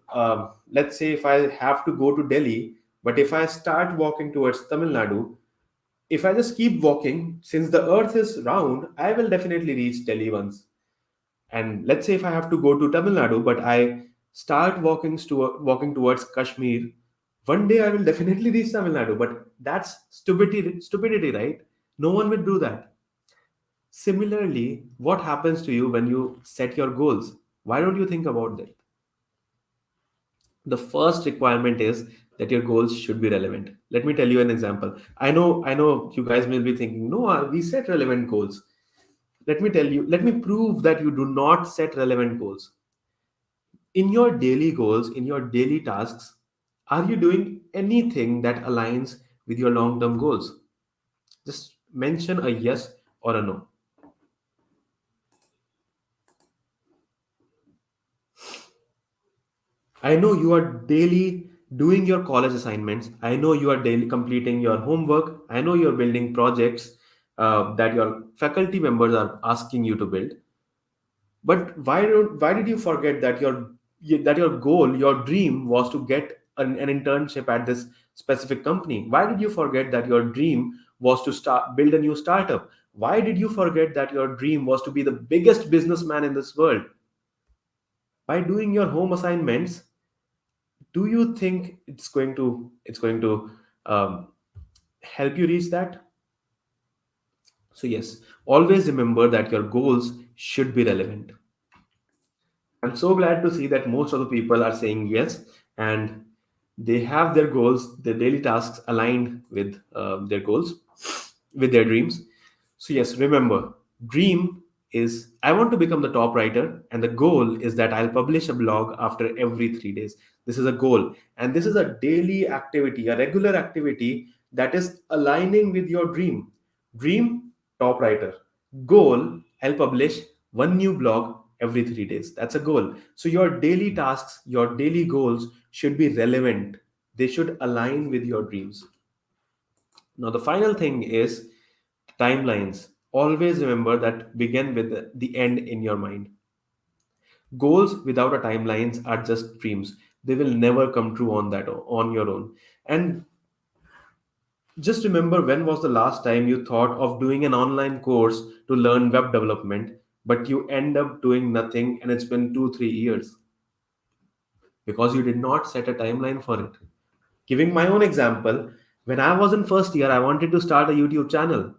Let's say if I have to go to Delhi, but if I start walking towards Tamil Nadu, if I just keep walking, since the earth is round, I will definitely reach Delhi once. And let's say if I have to go to Tamil Nadu, but I start walking towards Kashmir, one day I will definitely reach Tamil Nadu. But that's stupidity, right? No one will do that. Similarly, what happens to you when you set your goals? Why don't you think about that? The first requirement is that your goals should be relevant. Let me tell you an example. I know you guys may be thinking, no, we set relevant goals. Let me prove that you do not set relevant goals. In your daily goals, in your daily tasks, are you doing anything that aligns with your long term goals? Just mention a yes or a no. I know you are daily doing your college assignments. I know you are daily completing your homework. I know you're building projects that your faculty members are asking you to build. But why did you forget that your goal, your dream was to get an internship at this specific company? Why did you forget that your dream was to start build a new startup? Why did you forget that your dream was to be the biggest businessman in this world? By doing your home assignments, do you think it's going to um, help you reach that? So yes, always remember that your goals should be relevant. I'm so glad to see that most of the people are saying yes, and they have their goals, their daily tasks aligned with their goals, with their dreams. So, yes, remember, dream is I want to become the top writer, and the goal is that I'll publish a blog after every 3 days. This is a goal, and this is a daily activity, a regular activity that is aligning with your dream. Dream, top writer. Goal, I'll publish one new blog every 3 days. That's a goal. So, your daily tasks, your daily goals should be relevant, they should align with your dreams. Now, the final thing is timelines. Always remember that begin with the end in your mind. Goals without a timelines are just dreams. They will never come true on your own. And just remember, when was the last time you thought of doing an online course to learn web development, but you end up doing nothing and it's been 2, 3 years because you did not set a timeline for it. Giving my own example, when I was in first year, I wanted to start a YouTube channel.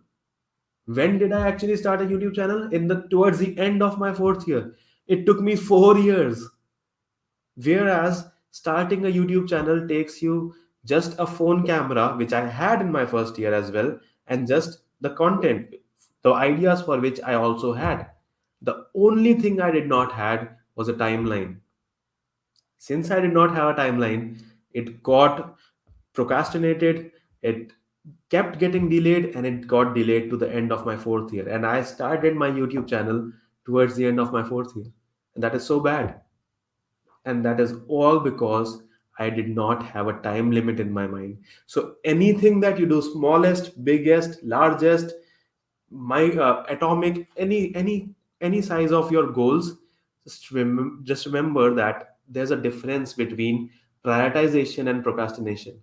When did I actually start a YouTube channel? In the towards the end of my fourth year. It took me 4 years. Whereas starting a YouTube channel takes you just a phone camera, which I had in my first year as well, and just the content, the ideas for which I also had. The only thing I did not had was a timeline. Since I did not have a timeline, it got procrastinated, it kept getting delayed, and it got delayed to the end of my fourth year. And I started my YouTube channel towards the end of my fourth year. And that is so bad. And that is all because I did not have a time limit in my mind. So anything that you do, smallest, biggest, largest, my atomic, any size of your goals, just remember that there's a difference between prioritization and procrastination.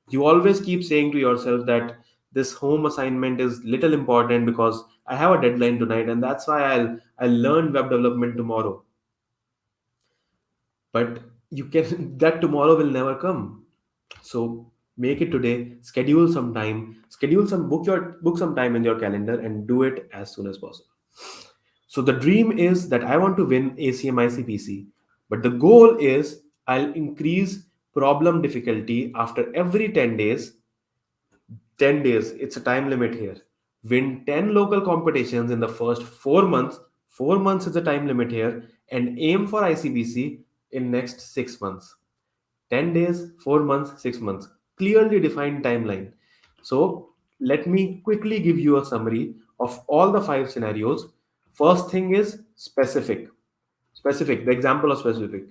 You always keep saying to yourself that this home assignment is little important because I have a deadline tonight, and that's why I'll learn web development tomorrow. But you can that tomorrow will never come. So make it today. Schedule some time. Schedule some book some time in your calendar and do it as soon as possible. So the dream is that I want to win ACM ICPC, but the goal is I'll increase problem difficulty after every 10 days. 10 days, it's a time limit here. Win 10 local competitions in the first 4 months. 4 months is the time limit here, and aim for ICPC in next 6 months. 10 days, 4 months, 6 months. Clearly defined timeline. So, let me quickly give you a summary of all the 5 scenarios. First thing is specific. Specific, the example of specific.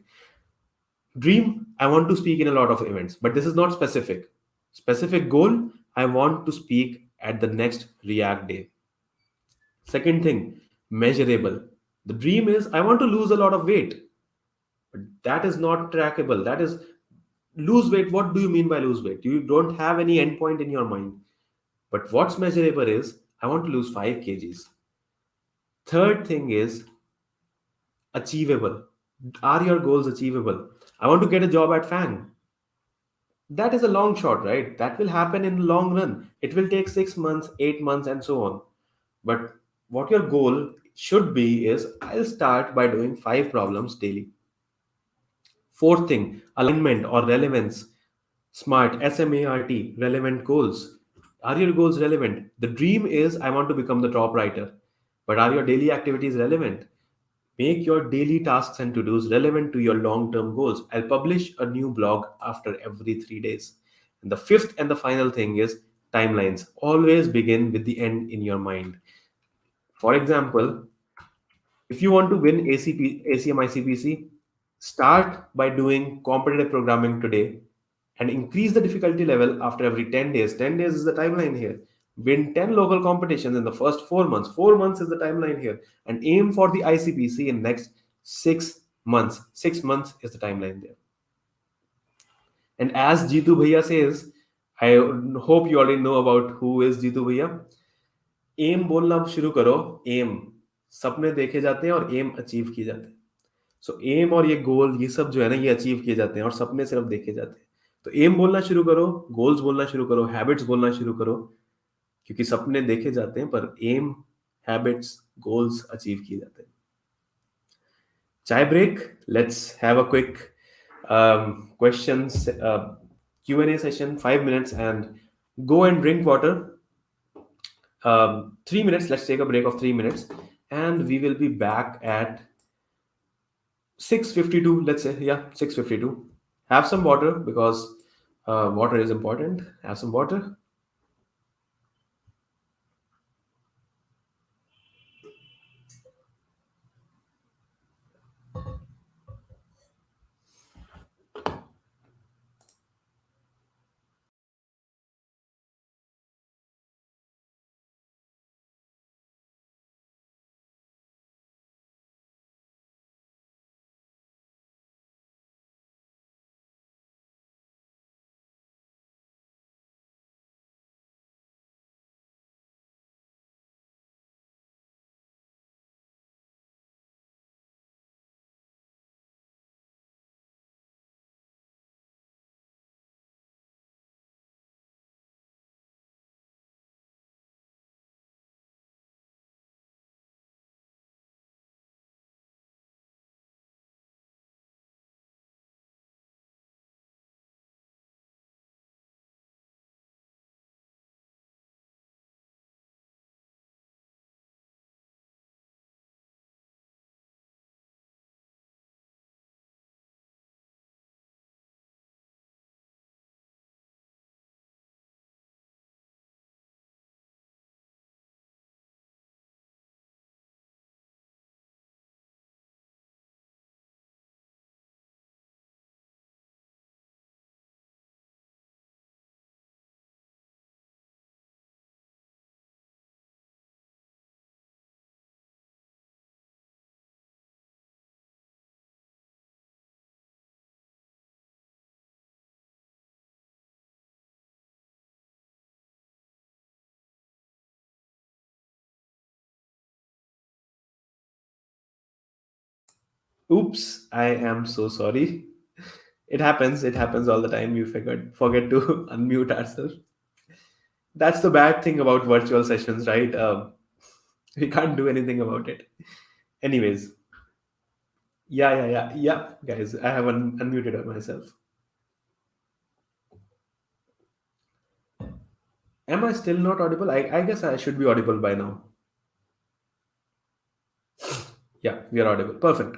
Dream, I want to speak in a lot of events, but this is not specific. Specific goal, I want to speak at the next React Day. Second thing, measurable. The dream is I want to lose a lot of weight, but that is not trackable. That is lose weight. What do you mean by lose weight? You don't have any endpoint in your mind. But what's measurable is I want to lose 5 kgs. Third thing is achievable. Are your goals achievable? I want to get a job at FANG. That is a long shot, right? That will happen in the long run. It will take 6 months, 8 months, and so on. But what your goal should be is I'll start by doing 5 problems daily. Fourth thing, alignment or relevance. Smart, SMART, relevant goals. Are your goals relevant? The dream is I want to become the top writer. But are your daily activities relevant? Make your daily tasks and to dos relevant to your long term goals. I'll publish a new blog after every 3 days. And the fifth and the final thing is timelines. Always begin with the end in your mind. For example, if you want to win ACM ICPC, start by doing competitive programming today and increase the difficulty level after every 10 days. 10 days is the timeline here. Win 10 local competitions in the first 4 months. 4 months is the timeline here. And aim for the ICPC in next 6 months. 6 months is the timeline there. And as Jitu Bhaiya says, I hope you already know about who is Jitu Bhaiya. एम बोलना शुरू करो. M सपने देखे जाते हैं और M achieve किए जाते हैं. सो एम और ये गोल ये सब जो है ना ये अचीव किए जाते हैं और सपने सिर्फ देखे जाते हैं. तो एम बोलना शुरू करो, गोल्स बोलना शुरू करो, हैबिट्स बोलना शुरू करो, क्योंकि सपने देखे जाते हैं पर एम, हैबिट्स, गोल्स अचीव किए जाते हैं. Chai break. Let's have a quick questions Q&A session, 5 minutes, and go and drink water. 3 minutes. Let's take a break of 3 minutes, and we will be back at 6:52. Let's say, yeah, 6:52. Have some water because water is important. Have some water. Oops, I am so sorry. It happens all the time. We forget to unmute ourselves. That's the bad thing about virtual sessions, right? We can't do anything about it. Anyways, yeah, guys, I have unmuted myself. Am I still not audible? I guess I should be audible by now. Yeah, we are audible. Perfect.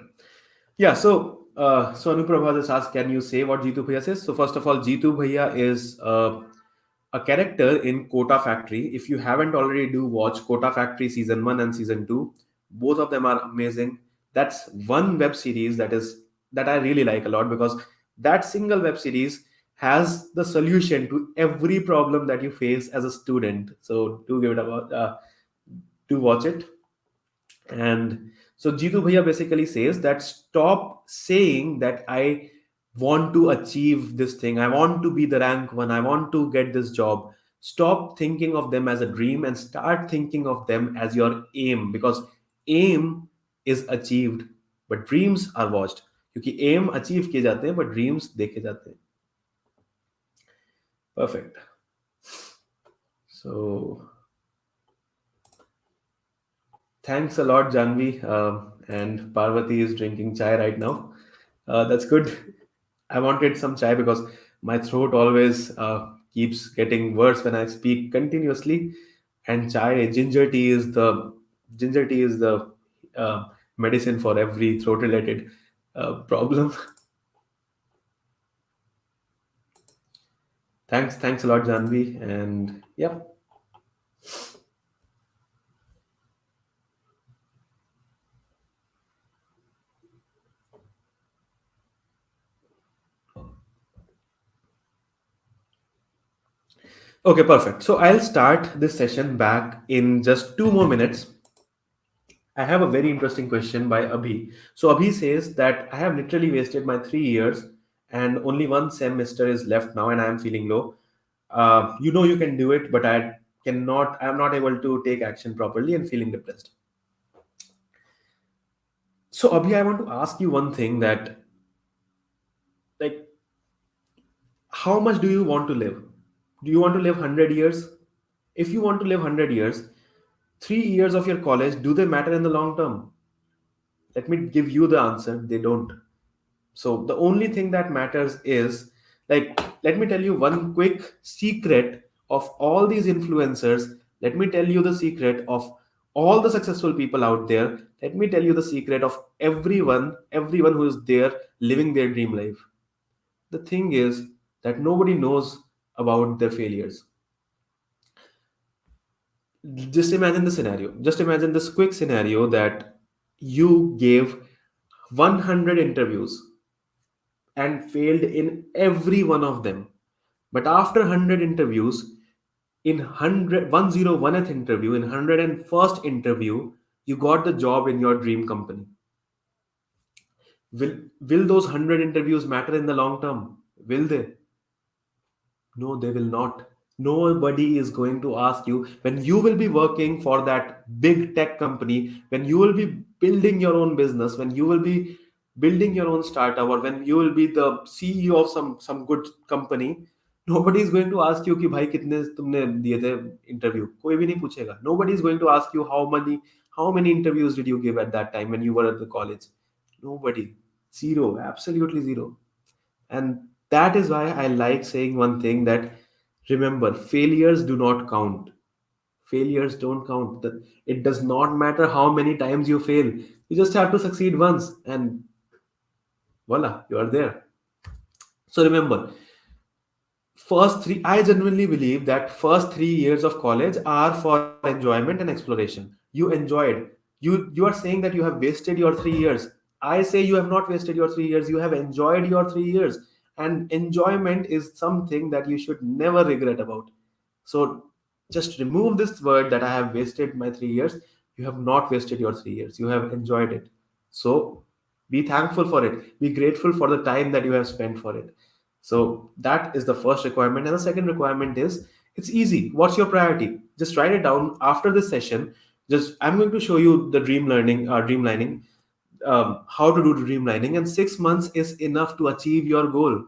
Yeah, so Anuprabha just asked, can you say what Jitu Bhaiya says? So first of all, Jitu Bhaiya is a character in Kota Factory. If you haven't already do watch Kota Factory season 1 and season 2, both of them are amazing. That's one web series that I really like a lot, because that single web series has the solution to every problem that you face as a student. So do give it about do watch it. And so Jitu Bhaiya basically says that stop saying that I want to achieve this thing, I want to be the rank one, I want to get this job. Stop thinking of them as a dream and start thinking of them as your aim, because aim is achieved but dreams are watched. क्योंकि aim achieve किए जाते हैं but dreams देखे जाते हैं. Perfect. So thanks a lot, Janvi. And Parvati is drinking chai right now. That's good. I wanted some chai because my throat always keeps getting worse when I speak continuously. And ginger tea is the uh, medicine for every throat related problem. Thanks a lot, Janvi. And yeah. Okay, perfect. So I'll start this session back in just 2 more minutes. I have a very interesting question by Abhi. So Abhi says that I have literally wasted my 3 years and only one semester is left now and I am feeling low. You know you can do it, but I am not able to take action properly and feeling depressed. So Abhi, I want to ask you one thing, that like, how much do you want to live? Do you want to live 100 years? If you want to live 100 years, 3 years of your college, do they matter in the long term? Let me give you the answer. They don't. So the only thing that matters is, like, let me tell you one quick secret of all these influencers. Let me tell you the secret of all the successful people out there. Let me tell you the secret of everyone who is there living their dream life. The thing is that nobody knows about their failures. Just imagine the scenario. Just imagine this quick scenario that you gave 100 interviews and failed in every one of them. But after 100 interviews, in 101st interview, in 101st interview, you got the job in your dream company. Will those 100 interviews matter in the long term? Will they? No, they will not. Nobody is going to ask you when you will be working for that big tech company, when you will be building your own business, when you will be building your own startup, or when you will be the CEO of some good company. Nobody is going to ask you कि भाई कितने तुमने दिए थे interview. कोई भी नहीं पूछेगा. Nobody is going to ask you how many interviews did you give at that time when you were at the college. Nobody. Zero. Absolutely zero. And that is why I like saying one thing, that remember, failures do not count. Failures don't count. It does not matter how many times you fail. You just have to succeed once and voila, you are there. So remember, first three, I genuinely believe that first 3 years of college are for enjoyment and exploration. You enjoyed. You are saying that you have wasted your 3 years. I say you have not wasted your 3 years. You have enjoyed your 3 years. And enjoyment is something that you should never regret about. So just remove this word that I have wasted my 3 years. You have not wasted your 3 years. You have enjoyed it. So be thankful for it. Be grateful for the time that you have spent for it. So that is the first requirement. And the second requirement is, it's easy. What's your priority? Just write it down after this session. Just I'm going to show you the dreamlining. how to do dreamlining, and 6 months is enough to achieve your goal.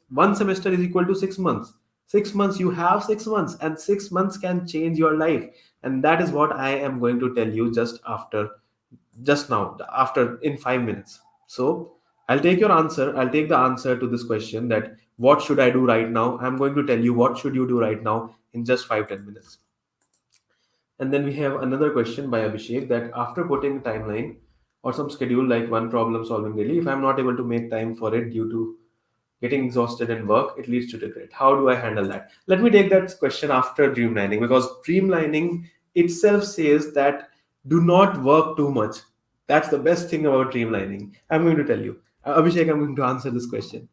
One semester is equal to 6 months. 6 months, you have 6 months, and 6 months can change your life. And that is what I am going to tell you just now, after in 5 minutes. So I'll take the answer to this question, that what should I do right now. I'm going to tell you what should you do right now in just 5-10 minutes. And then we have another question by Abhishek, that after putting timeline or some schedule like one problem solving daily, if I'm not able to make time for it due to getting exhausted in work, it leads to regret. How do I handle that? Let me take that question after dreamlining, because dreamlining itself says that do not work too much. That's the best thing about dreamlining. I'm going to tell you. Abhishek, I'm going to answer this question.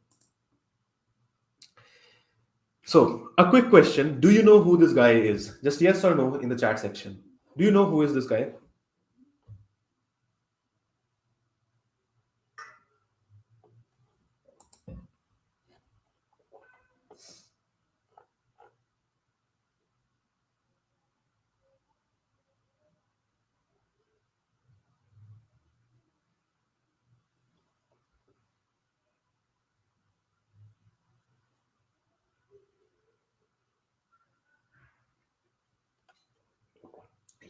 So, a quick question. Do you know who this guy is? Just yes or no in the chat section. Do you know who is this guy?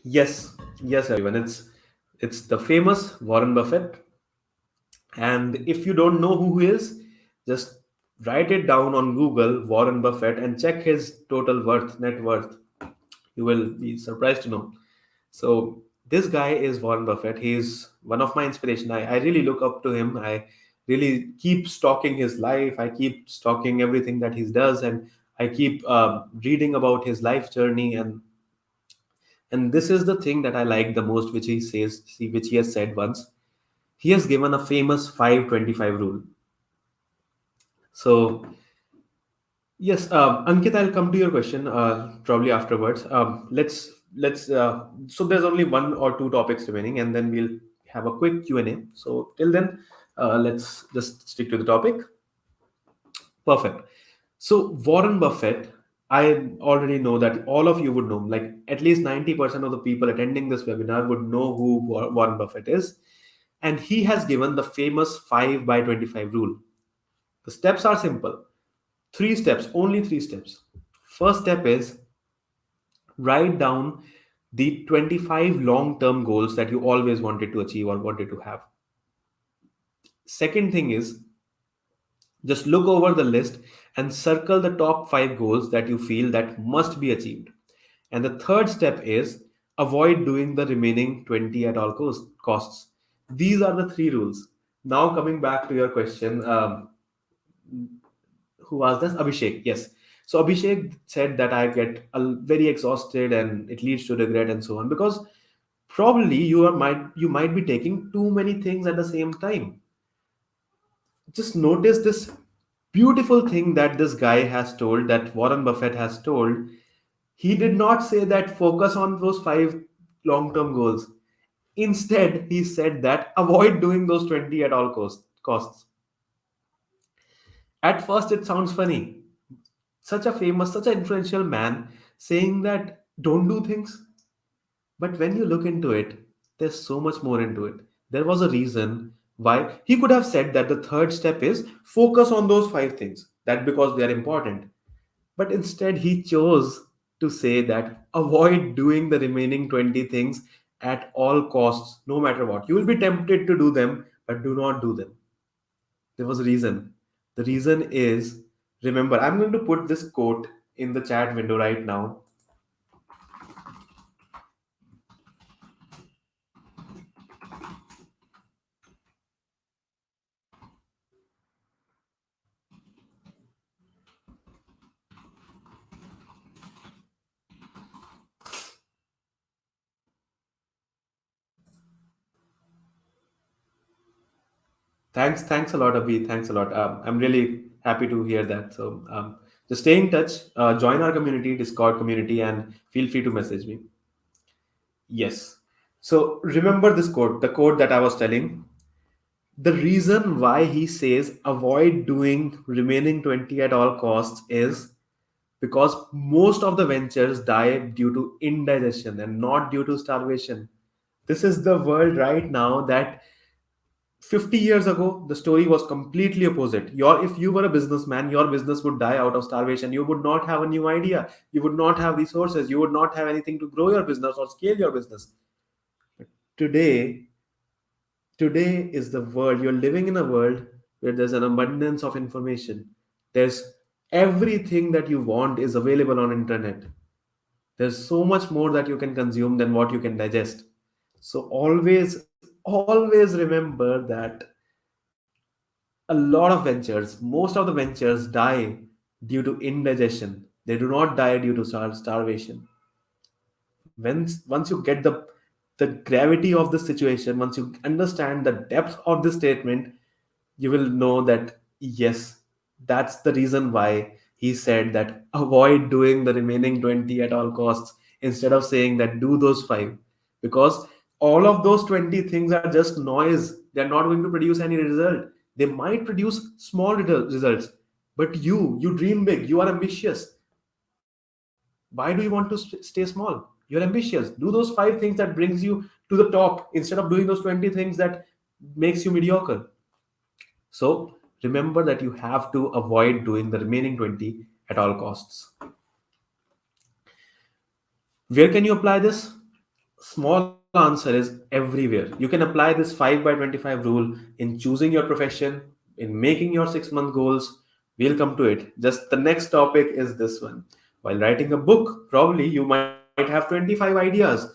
Yes, yes, everyone. It's the famous Warren Buffett. And if you don't know who he is, just write it down on Google, Warren Buffett, and check his total net worth. You will be surprised to know. So this guy is Warren Buffett. He is one of my inspiration. I really look up to him. I really keep stalking his life. I keep stalking everything that he does, and I keep reading about his life journey. And this is the thing that I like the most, which he says, which he has said once. He has given a famous 5-25 rule. So yes, Ankit, I'll come to your question probably afterwards. Let's. So there's only one or two topics remaining, and then we'll have a quick Q&A. So till then, let's just stick to the topic. Perfect. So Warren Buffett, I already know that all of you would know, like at least 90% of the people attending this webinar would know who Warren Buffett is, and he has given the famous 5 by 25 rule. The steps are simple. Three steps, only three steps. First step is write down the 25 long term goals that you always wanted to achieve or wanted to have. Second thing is just look over the list and circle the top 5 goals that you feel that must be achieved. And the third step is avoid doing the remaining 20 at all costs. These are the three rules. Now, coming back to your question, who was this? Abhishek. Yes. So Abhishek said that I get very exhausted and it leads to regret and so on, because probably you might be taking too many things at the same time. Just notice this beautiful thing that this guy has told, that Warren Buffett has told. He did not say that focus on those 5 long-term goals. Instead, he said that avoid doing those 20 at all costs. At first, it sounds funny. Such a famous, such an influential man saying that don't do things. But when you look into it, there's so much more into it. There was a reason why he could have said that the third step is focus on those 5 things, that because they are important. But instead, he chose to say that avoid doing the remaining 20 things at all costs, no matter what. You will be tempted to do them, but do not do them. There was a reason. The reason is, remember, I'm going to put this quote in the chat window right now. Thanks a lot, Abhi. Thanks a lot. I'm really happy to hear that. So just stay in touch, join our community, Discord community, and feel free to message me. Yes. So remember this quote, the quote that I was telling. The reason why he says avoid doing remaining 20 at all costs is because most of the ventures die due to indigestion and not due to starvation. This is the world right now, that 50 years ago, the story was completely opposite. If you were a businessman, your business would die out of starvation. You would not have a new idea. You would not have resources. You would not have anything to grow your business or scale your business. Today, today is the world. You're living in a world where there's an abundance of information. There's everything that you want is available on internet. There's so much more that you can consume than what you can digest. So always remember that a lot of ventures, most of the ventures die due to indigestion. They do not die due to starvation. Once you get the gravity of the situation, once you understand the depth of the statement, you will know that yes, that's the reason why he said that avoid doing the remaining 20 at all costs instead of saying that do those five, because all of those 20 things are just noise. They're not going to produce any result. They might produce small results, but you dream big, you are ambitious. Why do you want to stay small? You're ambitious. Do those five things that brings you to the top instead of doing those 20 things that makes you mediocre. So remember that you have to avoid doing the remaining 20 at all costs. Where can you apply this? Small answer is everywhere. You can apply this 5 by 25 rule in choosing your profession, in making your 6 month goals. We'll come to it. Just the next topic is this one. While writing a book, probably you might have 25 ideas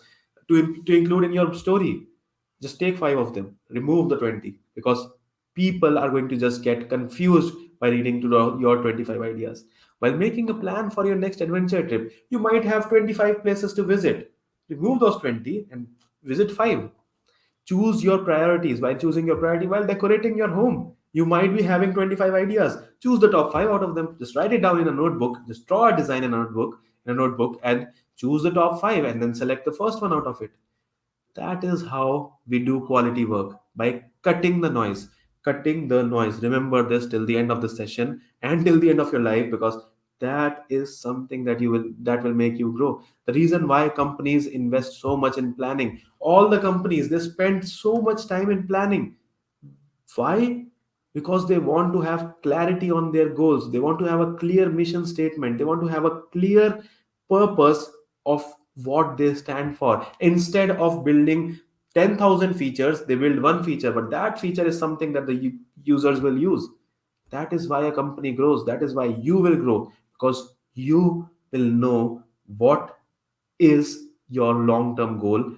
to include in your story. Just take five of them, remove the 20, because people are going to just get confused by reading to your 25 ideas. While making a plan for your next adventure trip, you might have 25 places to visit. Remove those 20 and visit 5. Choose your priorities. By choosing your priority while decorating your home, you might be having 25 ideas. Choose the top 5 out of them. Just write it down in a notebook. Just draw a design in a notebook and choose the top 5 and then select the first one out of it. That is how we do quality work, by cutting the noise. Cutting the noise. Remember this till the end of the session and till the end of your life, because that is something that will make you grow. The reason why companies invest so much in planning, all the companies, they spend so much time in planning. Why? Because they want to have clarity on their goals. They want to have a clear mission statement. They want to have a clear purpose of what they stand for. Instead of building 10,000 features, they build one feature, but that feature is something that the users will use. That is why a company grows. That is why you will grow, because you will know what is your long term goal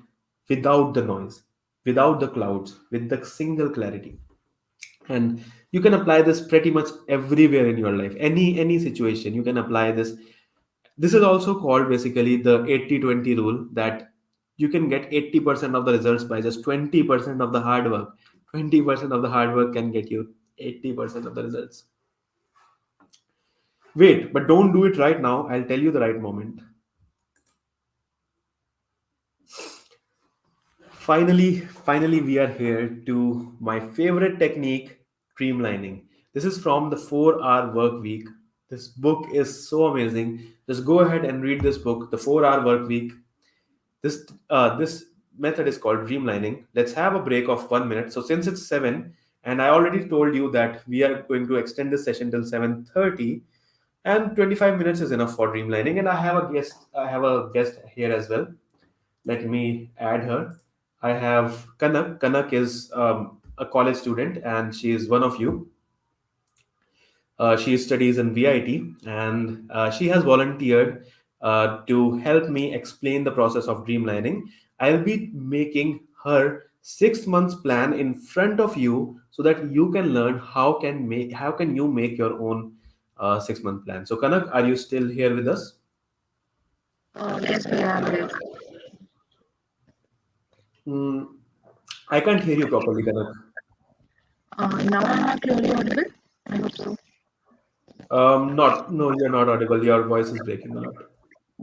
without the noise, without the clouds, with the single clarity. And you can apply this pretty much everywhere in your life, any situation you can apply this. This is also called basically the 80-20 rule, that you can get 80% of the results by just 20% of the hard work. 20% of the hard work can get you 80% of the results. Wait, but don't do it right now. I'll tell you the right moment. Finally, we are here to my favorite technique, dreamlining. This is from the 4 Hour Work Week. This book is so amazing. Just go ahead and read this book, The 4 Hour Work Week. This method is called dreamlining. Let's have a break of 1 minute. So since it's 7, and I already told you that we are going to extend this session till 7:30, and 25 minutes is enough for dreamlining. And I have a guest. I have a guest here as well. Let me add her. I have Kanak. Kanak is a college student, and she is one of you. She studies in VIT, and she has volunteered to help me explain the process of dreamlining. I'll be making her 6 months plan in front of you so that you can learn how can you make your own 6 month plan. So Kanak, are you still here with us? Yes, we are great. Mm, I can't hear you properly, Kanak. Now I'm not clearly audible. I hope so. Not, no, you're not audible. Your voice is breaking a lot.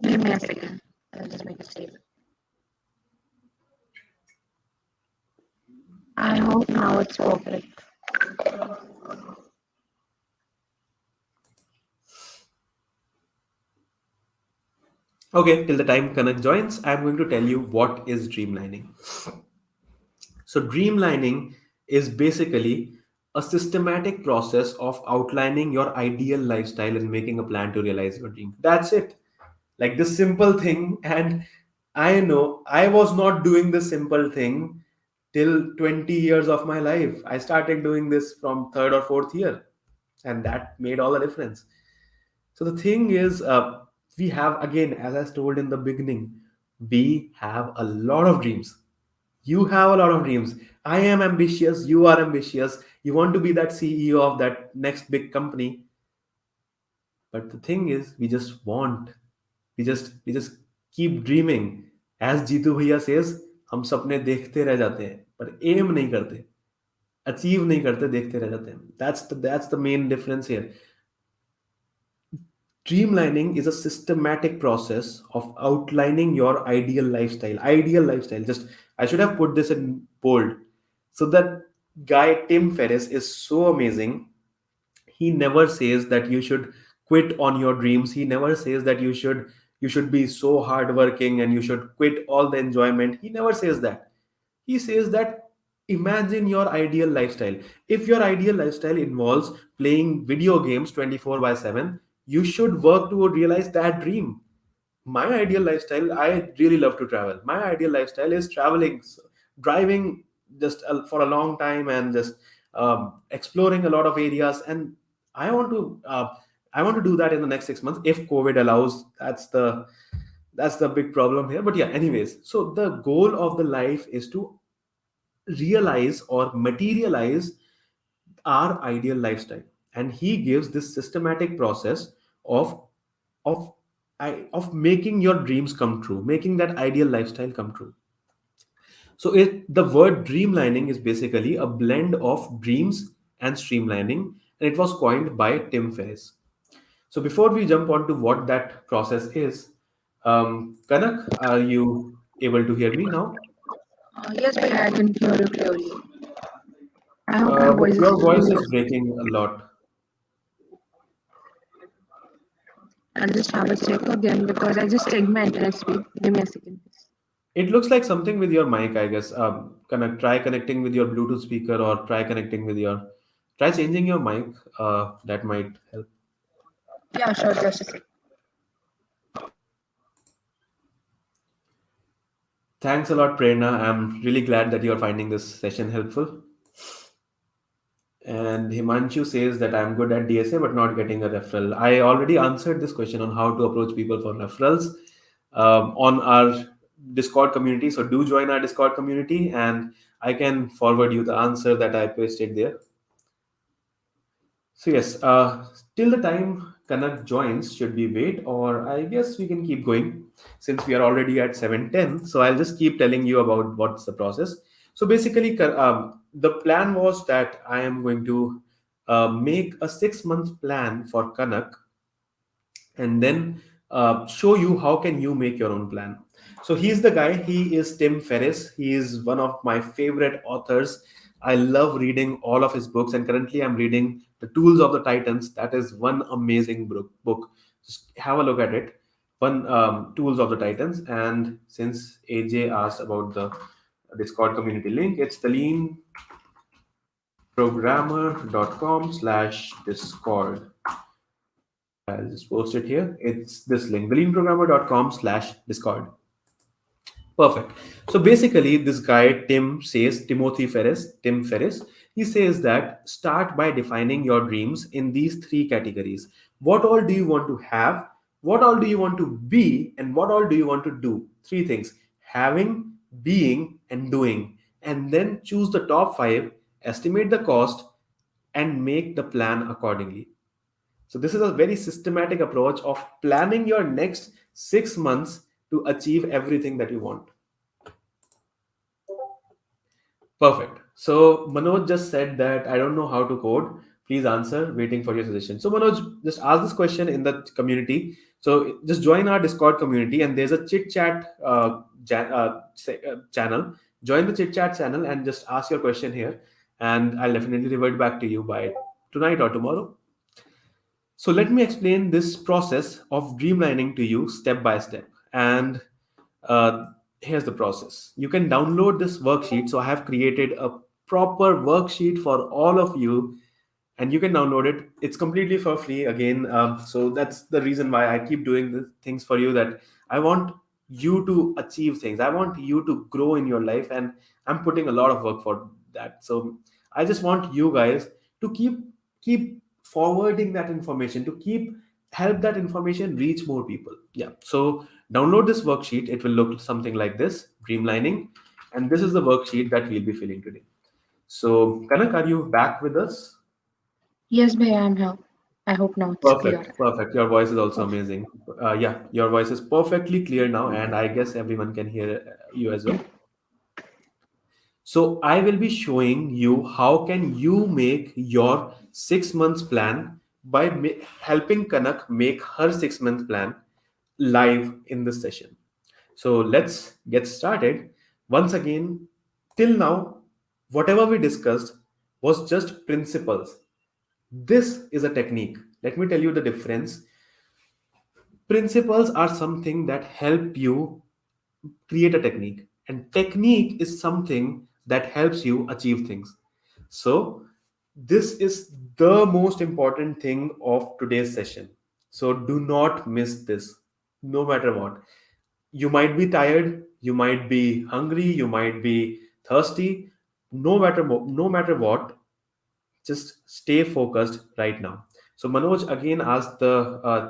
Give me a second. I'll just make it stable. I hope now it's perfect. Okay, till the time Kanak joins, I'm going to tell you what is dreamlining. So, dreamlining is basically a systematic process of outlining your ideal lifestyle and making a plan to realize your dream. That's it. Like this simple thing. And I know I was not doing this simple thing till 20 years of my life. I started doing this from third or fourth year, and that made all the difference. So the thing is, we have, again, as I told in the beginning, we have a lot of dreams. You have a lot of dreams. I am ambitious. You are ambitious. You want to be that CEO of that next big company. But the thing is, we just want. We just keep dreaming. As Jitu Bhaiya says, हम सपने देखते रह जाते हैं पर M नहीं करते, achieve नहीं करते, देखते रह जाते हैं. That's the main difference here. Dreamlining is a systematic process of outlining your ideal lifestyle. Ideal lifestyle. Just I should have put this in bold. So that guy Tim Ferriss is so amazing. He never says that you should quit on your dreams. He never says that you should be so hardworking and you should quit all the enjoyment. He never says that. He says that imagine your ideal lifestyle. If your ideal lifestyle involves playing video games 24 by 7, you should work to realize that dream. My ideal lifestyle, I really love to travel. My ideal lifestyle is traveling, driving just for a long time and just exploring a lot of areas. And I want to I want to do that in the next 6 months if COVID allows. That's the big problem here. But yeah, anyways, so the goal of the life is to realize or materialize our ideal lifestyle, and he gives this systematic process of of of making your dreams come true, making that ideal lifestyle come true. So the word dreamlining is basically a blend of dreams and streamlining, and it was coined by Tim Ferriss. So before we jump on to what that process is, Kanak, are you able to hear me now? Yes, but I can hear you clearly. I hope my But voice is your voice clear. is breaking a lot. I'll just have a check again because I just checked my internet speed. Give me a second. It looks like something with your mic, I guess. Try connecting with your Bluetooth speaker, or try connecting with your, try changing your mic. That might help. Yeah, sure, just a second. Thanks a lot, Prerna. I'm really glad that you're finding this session helpful. And Himanshu says that I'm good at DSA but not getting a referral. I already answered this question on how to approach people for referrals on our Discord community. So do join our Discord community, and I can forward you the answer that I pasted there. So yes, till the time Kanak joins, should we wait, or I guess we can keep going since we are already at 7:10. So I'll just keep telling you about what's the process. So basically, the plan was that I am going to make a 6 month plan for Kanak, and then show you how can you make your own plan. So he's the guy. He is Tim Ferriss. He is one of my favorite authors. I love reading all of his books, and currently I'm reading The Tools of the Titans. That is one amazing book. Just have a look at it. One, Tools of the Titans. And since AJ asked about the Discord community link, it's the leanprogrammer.com/discord. I'll just post it here. It's this link, theleanprogrammer.com/discord. Perfect. So basically, this guy Tim Ferriss, he says that start by defining your dreams in these three categories. What all do you want to have? What all do you want to be? And what all do you want to do? Three things: having, being, and doing. And then choose the top five, estimate the cost, and make the plan accordingly. So this is a very systematic approach of planning your next 6 months to achieve everything that you want. Perfect. So Manoj just said that I don't know how to code. Please answer. Waiting for your suggestion. So Manoj, just ask this question in the community. So just join our Discord community, and there's a chit chat channel. Join the chit chat channel and just ask your question here, and I'll definitely revert back to you by tonight or tomorrow. So let me explain this process of dreamlining to you step by step. And here's the process. You can download this worksheet. So I have created a proper worksheet for all of you, and you can download it. It's completely for free again. So that's the reason why I keep doing the things for you, that I want you to achieve things, I want you to grow in your life, and I'm putting a lot of work for that. So I just want you guys to keep forwarding that information, to keep help that information reach more people. Yeah, so download this worksheet. It will look something like this: Dreamlining, and this is the worksheet that we'll be filling today. So Kanak, are you back with us? Yes, Bhaiya, I'm here. I hope now it's clear. Perfect, perfect. Your voice is also Perfect. amazing. Yeah, your voice is perfectly clear now, and I guess everyone can hear you as well. So I will be showing you how can you make your 6 months plan by helping Kanak make her 6 month plan live in this session. So let's get started. Once again, till now, whatever we discussed was just principles. This is a technique. Let me tell you the difference. Principles are something that help you create a technique, and technique is something that helps you achieve things. So this is the most important thing of today's session. So do not miss this, no matter what. You might be tired, you might be hungry, you might be thirsty. No matter what, just stay focused right now. So Manoj again asked the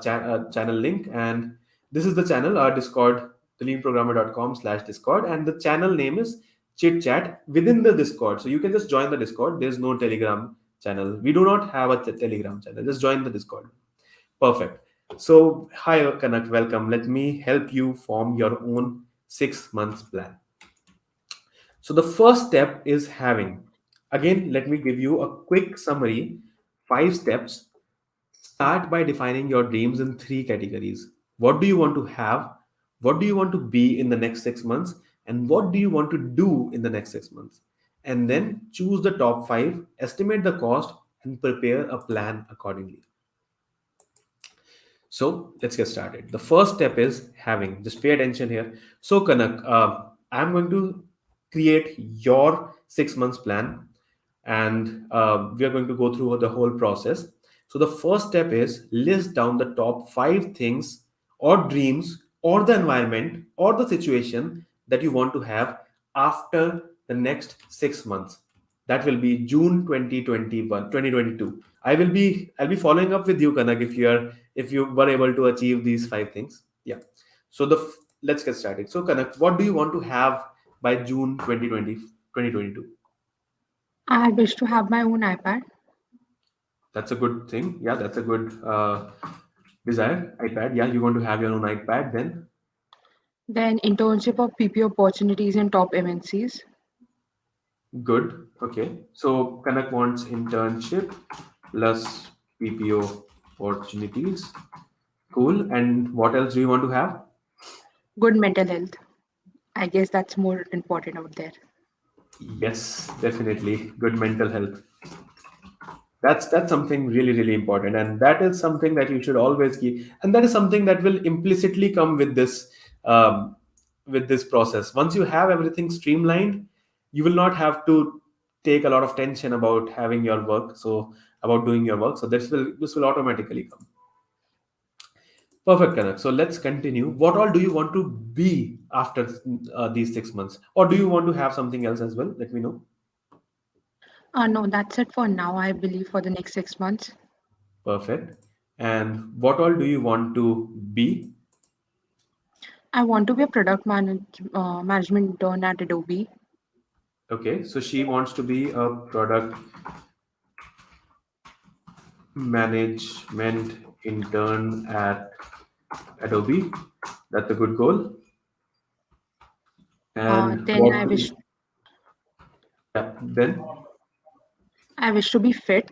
channel link, and this is the channel, our Discord, theleanprogrammer.com/Discord, and the channel name is Chit Chat within the Discord. So you can just join the Discord. There's no Telegram channel. We do not have a Telegram channel. Just join the Discord. Perfect. So hi Kanak, welcome. Let me help you form your own 6 months plan. So the first step is having. Again, let me give you a quick summary. 5 steps. Start by defining your dreams in 3 categories. What do you want to have? What do you want to be in the next 6 months? And what do you want to do in the next 6 months? And then choose the top five, estimate the cost, and prepare a plan accordingly. So let's get started. The first step is having. Just pay attention here. So Kanak, I'm going to create your 6 months plan, and we are going to go through the whole process. So the first step is list down the top five things or dreams or the environment or the situation that you want to have after the next 6 months. That will be June 2021, 2022. I'll be following up with you, Kanak, if you were able to achieve these 5 things. Yeah. So let's get started. So Kanak, what do you want to have by June 2020, 2022? I wish to have my own iPad, That's a good thing. Yeah, that's a good desire. iPad. Yeah, you want to have your own iPad then? then internship of PP opportunities in top MNCs, Good. Okay. So Kanak wants internship plus PPO opportunities. Cool. And what else do you want to have? good mental health. I guess that's more important out there. Yes, definitely. Good mental health. That's something really really important, and that is something that you should always keep, and that is something that will implicitly come um, with this process. Once you have everything streamlined, you will not have to take a lot of tension about having your work, so about doing your work. So this will automatically come. Perfect, Kanak. So let's continue. What all do you want to be after these 6 months, or do you want to have something else as well? Let me know. No, that's it for now, I believe, for the next 6 months. Perfect. And what all do you want to be? I want to be a management intern at Adobe. Okay, so she wants to be a product management intern at Adobe. That's a good goal. And Then what do you, yeah, then? I wish to be fit.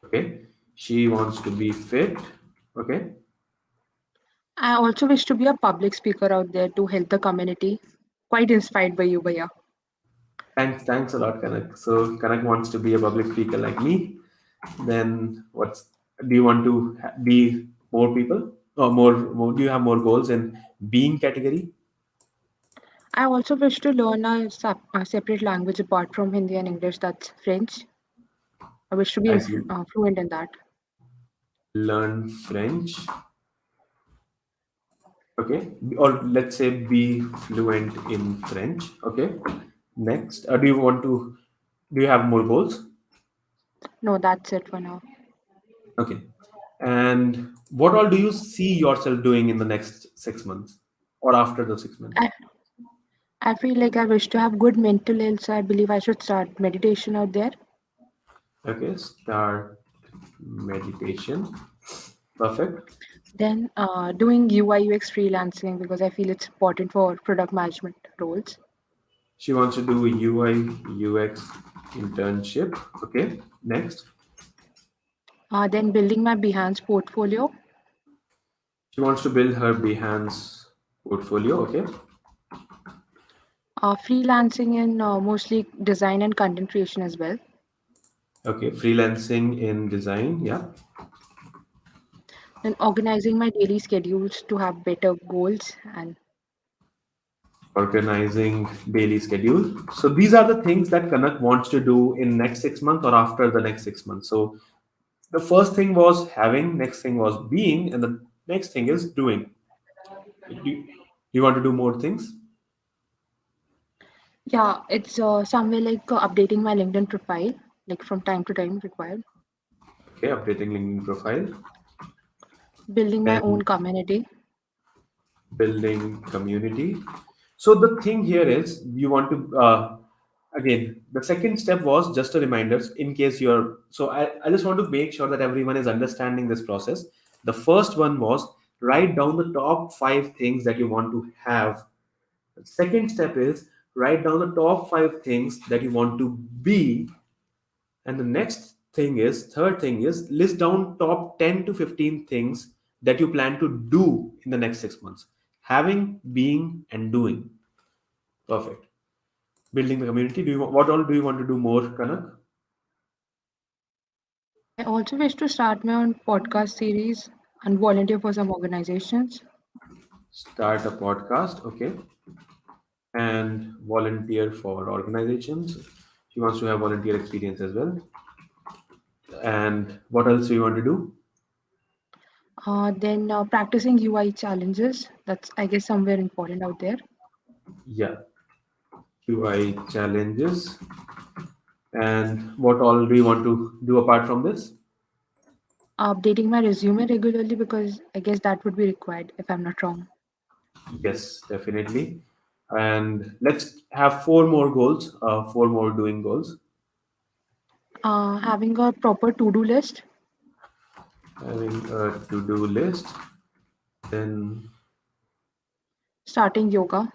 Okay, she wants to be fit. Okay, I also wish to be a public speaker out there to help the community. Quite inspired by you, Bhaiya. thanks a lot, Kanak. So Kanak wants to be a public speaker like me. Then do you want to be more people or more? Do you have more goals in being category? I also wish to learn a separate language apart from Hindi and English, that's French. I wish to be I see. fluent in that. Learn French. Okay. Or let's say be fluent in French. Okay. Next, do you have more goals? No, that's it for now. Okay. And what all do you see yourself doing in the next 6 months or after the 6 months? I, I feel like I wish to have good mental health, so I believe I should start meditation out there. Okay. Start meditation. Perfect. Then doing UI UX freelancing because I feel it's important for product management roles. She wants to do a UI UX internship. Okay. Next. Then building my Behance portfolio, She wants to build her Behance portfolio. Okay. freelancing in mostly design and content creation as well. Okay. Freelancing in design. Yeah. Then organizing my daily schedules to have better goals and Organizing daily schedule. So these are the things that Kanak wants to do in next 6 months or after the next 6 months. So the first thing was having, next thing was being, and the next thing is doing. You want to do more things? yeah, it's somewhere like updating my LinkedIn profile, like from time to time required. Okay, updating LinkedIn profile Building my own and community. building community. So the thing here is you want to again the second step was just a reminder in case you're so I just want to make sure that everyone is understanding this process. The first one was write down the top 5 things that you want to have. The second step is write down the top 5 things that you want to be. And the next thing is, third thing is, list down top 10 to 15 things that you plan to do in the next 6 months. Having, being, and doing. Perfect. Building the community. What all do you want to do more, Kanak? I also wish to start my own podcast series and volunteer for some organizations. Start a podcast, okay, and volunteer for organizations. She wants to have volunteer experience as well. And what else do you want to do? Then practicing UI challenges. That's, I guess, somewhere important out there. Yeah, UI challenges. And what all do you want to do apart from this? Updating my resume regularly because I guess that would be required if I'm not wrong. Yes, definitely. And let's have four more goals, four more doing goals. Having a proper to-do list, Having a to-do list, then starting yoga.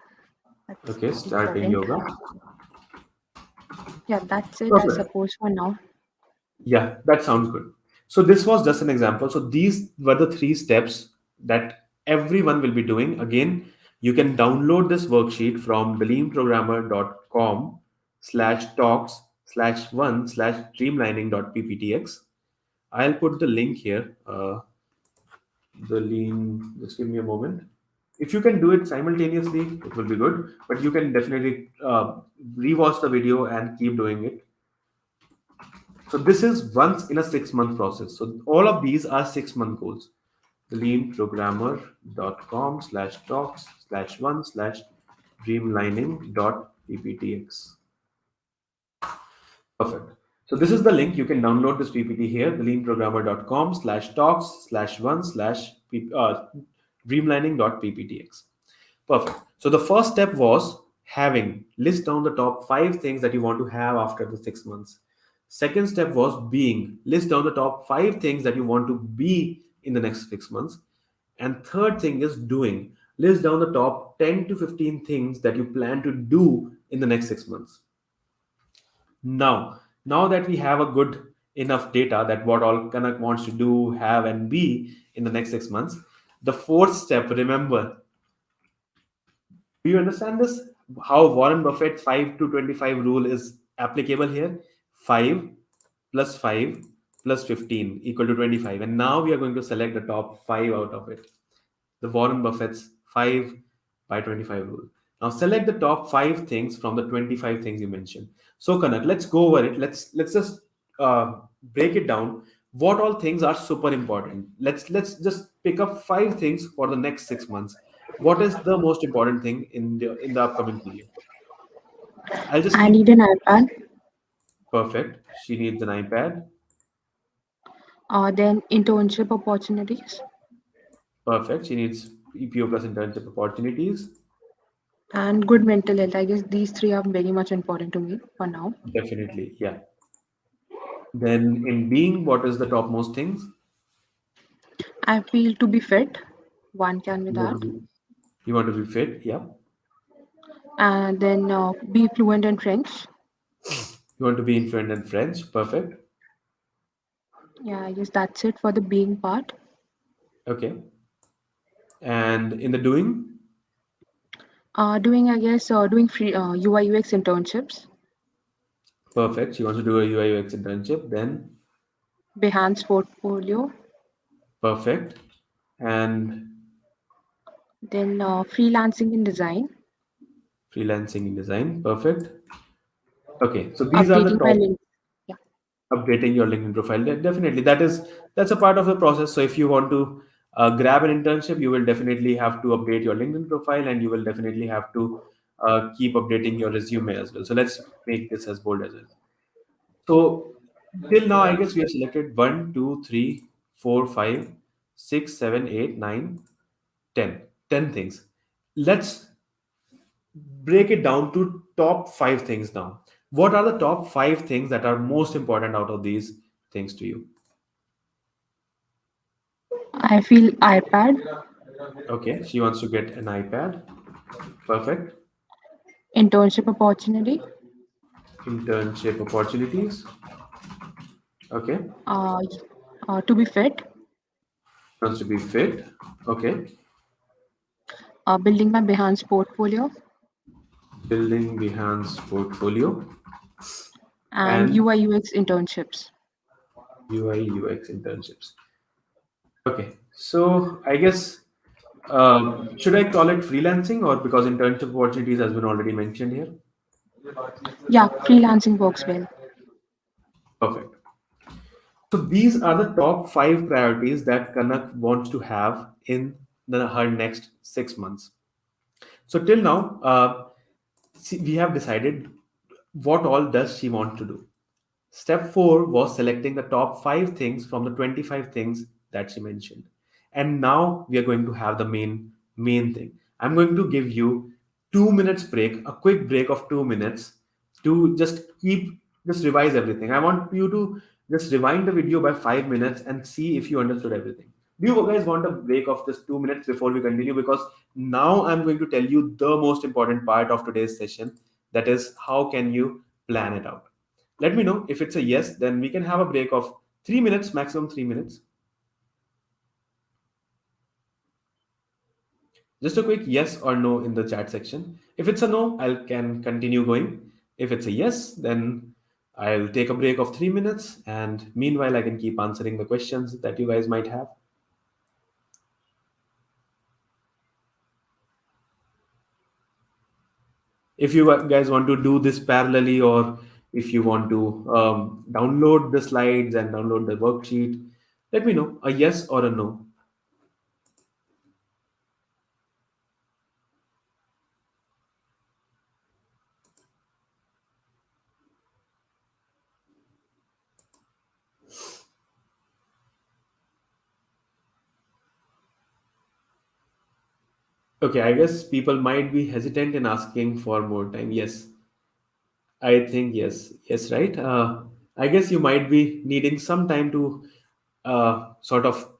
That's okay, starting important. yoga. Yeah, that's it, I Perfect. suppose, for now. Yeah, that sounds good. So this was just an example. So these were the 3 steps that everyone will be doing. Again, you can download this worksheet from beleanprogrammer.com/talks/1/dreamlining.pptx. I'll put the link here. The lean, just give me a moment. If you can do it simultaneously, it will be good. But you can definitely rewatch the video and keep doing it. So this is once in a 6 month process. So all of these are 6 month goals. Leanprogrammer.com/talks/1/dreamlining.pptx. Perfect. So this is the link. You can download this PPT here, theleanprogrammer.com/talks/1/dreamlining.pptx. Perfect. So the first step was having, list down the top 5 things that you want to have after the 6 months. Second step was being, list down the top 5 things that you want to be in the next 6 months. And third thing is doing, list down the top 10 to 15 things that you plan to do in the next 6 months. Now that we have a good enough data that what all Kanak wants to do, have, and be in the next 6 months, the fourth step, remember, do you understand this? How Warren Buffett's 5 to 25 rule is applicable here? 5 plus 5 plus 15 equal to 25. And now we are going to select the top 5 out of it. The Warren Buffett's 5 by 25 rule. Now select the top five things from the 25 things you mentioned. So Kanak, let's go over it. Let's just break it down. What all things are super important? Let's just pick up five things for the next 6 months. What is the most important thing in the upcoming period? I'll just I keep need an iPad. perfect. She needs an iPad. Then internship opportunities Perfect. She needs EPO plus internship opportunities. and good mental health. I guess these three are very much important to me for now. Definitely. Yeah. Then in being, what is the topmost things? I feel to be fit. One can be You want that. to be you want to be fit. Yeah. And then be fluent in French. You want to be in fluent and French. Perfect. Yeah, I guess that's it for the being part. Okay. And in the doing, Doing, I guess, doing free UI UX internships, perfect. She wants to do a UI UX internship. Then Behance portfolio, perfect. And then freelancing in design, freelancing in design. Perfect. Okay. So these are the updating my top. link. Yeah, Updating your LinkedIn profile. Definitely, that's a part of the process. So if you want to grab an internship, you will definitely have to update your LinkedIn profile, and you will definitely have to keep updating your resume as well. So let's make this as bold as well. So till now, I guess we have selected 1, 2, 3, 4, 5, 6, 7, 8, 9, 10. 10 things. Let's break it down to top five things now. What are the top five things that are most important out of these things to you? I feel iPad, Okay, she wants to get an iPad. Perfect. internship opportunity, Internship opportunities. Okay. uh, to be fit, Wants to be fit. Okay. building my Behance portfolio, Building Behance portfolio and and UI UX internships. UI UX internships. Okay. So I guess should I call it freelancing or because internship opportunities has been already mentioned here? Yeah, freelancing works well. Perfect. So these are the top five priorities that Kanak wants to have in her next 6 months. So till now, we have decided what all does she want to do. Step 4 was selecting the top 5 things from the 25 things that she mentioned. And now we are going to have the main thing. I'm going to give you 2 minutes break, a quick break of 2 minutes to just revise everything. I want you to just rewind the video by 5 minutes and see if you understood everything. Do you guys want a break of just 2 minutes before we continue? Because now I'm going to tell you the most important part of today's session, that is how can you plan it out. Let me know if it's a yes, then we can have a break of 3 minutes, maximum 3 minutes. Just a quick yes or no in the chat section. If it's a no, I can continue going. If it's a yes, then I'll take a break of 3 minutes, and meanwhile, I can keep answering the questions that you guys might have. If you guys want to do this parallelly, or if you want to download the slides and download the worksheet, let me know a yes or a no. Okay, I guess people might be hesitant in asking for more time. Yes, I think yes. Yes, right? I guess you might be needing some time to sort of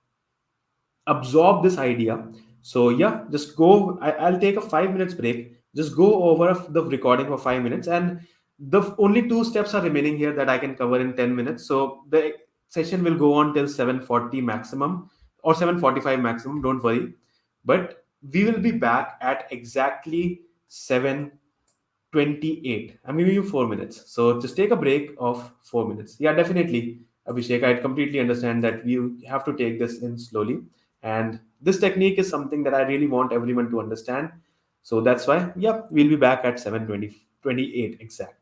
absorb this idea. So yeah, just go. I'll take a 5 minutes break. Just go over the recording for 5 minutes, and the only two steps are remaining here that I can cover in 10 minutes. So the session will go on till 7:40 maximum or 7:45 maximum. Don't worry, but we will be back at exactly 7:28. I'm giving you 4 minutes. So just take a break of 4 minutes. Yeah, definitely, Abhishek. I completely understand that you have to take this in slowly. And this technique is something that I really want everyone to understand. So that's why, yeah, we'll be back at 7:28 exact.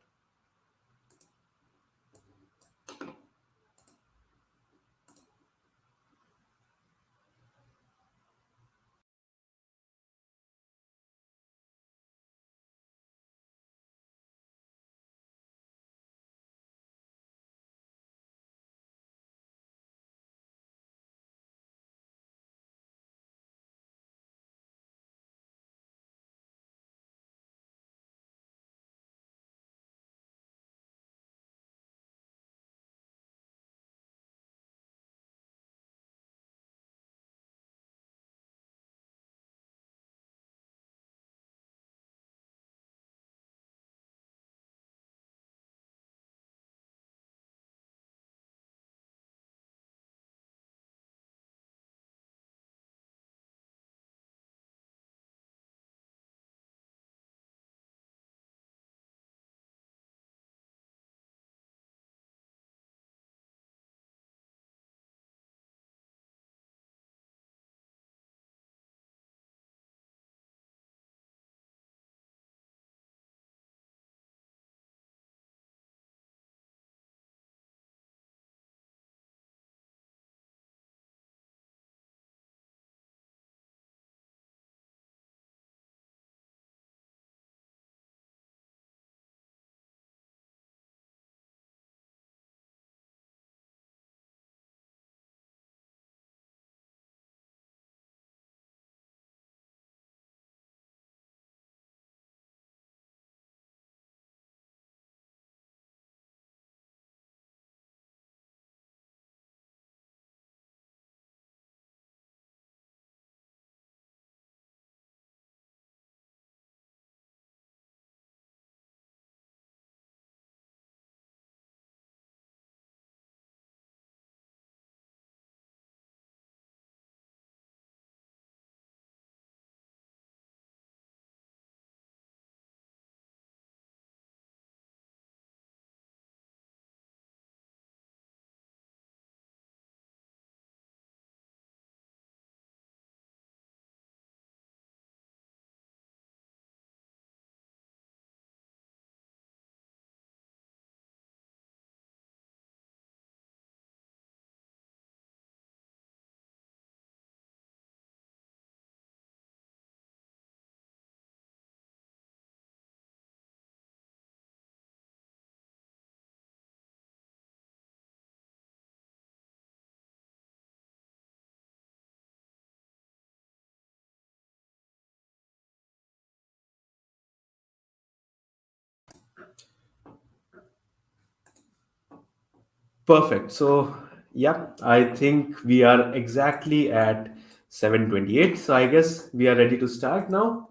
Perfect. So, yeah, I think we are exactly at 7:28. So, I guess we are ready to start now.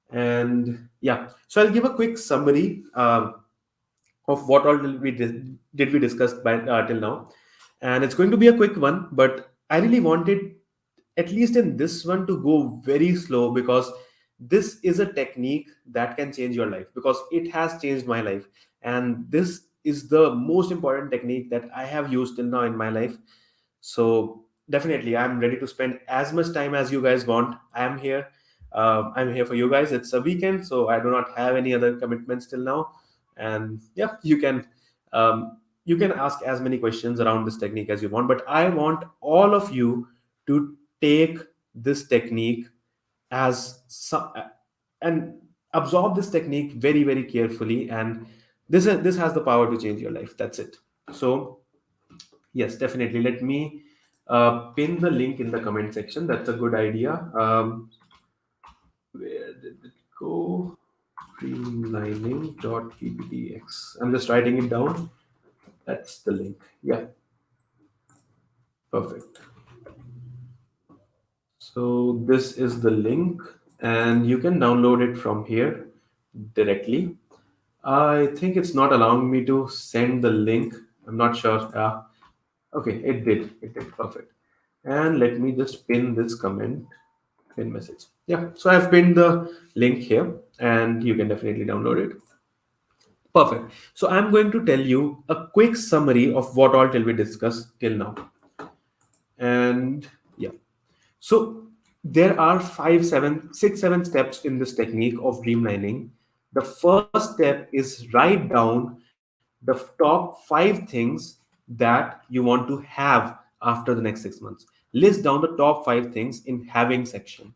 And yeah, so I'll give a quick summary of what all did we discuss by till now, and it's going to be a quick one. But I really wanted, at least in this one, to go very slow because this is a technique that can change your life because it has changed my life, and this is the most important technique that I have used till now in my life. So definitely, I'm ready to spend as much time as you guys want. I'm here. I'm here for you guys. It's a weekend, so I do not have any other commitments till now. And yeah, you can ask as many questions around this technique as you want. But I want all of you to take this technique as some, and absorb this technique very very carefully. And this has the power to change your life. That's it. So yes, definitely. Let me pin the link in the comment section. That's a good idea. Where did it go? Dreamlining.pptx. I'm just writing it down. That's the link. Yeah, perfect. So this is the link, and you can download it from here directly. I think it's not allowing me to send the link. I'm not sure. Okay, it did. It did. Perfect. And let me just pin this comment in message. Yeah, so I've pinned the link here and you can definitely download it. Perfect. So I'm going to tell you a quick summary of what all till we discussed till now. And yeah, so There are five, seven, six, seven steps in this technique of dreamlining. The first step is write down the top five things that you want to have after the next 6 months. List down the top five things in having section.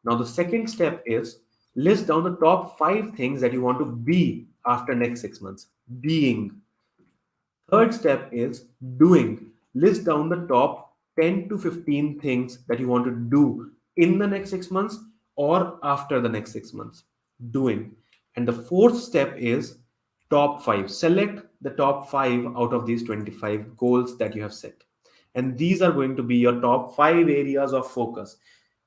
Now, the second step is list down the top five things that you want to be after next 6 months. Being. Third step is doing. List down the top 10 to 15 things that you want to do in the next 6 months or after the next 6 months. Doing. And the fourth step is top five. Select the top five out of these 25 goals that you have set. And these are going to be your top five areas of focus.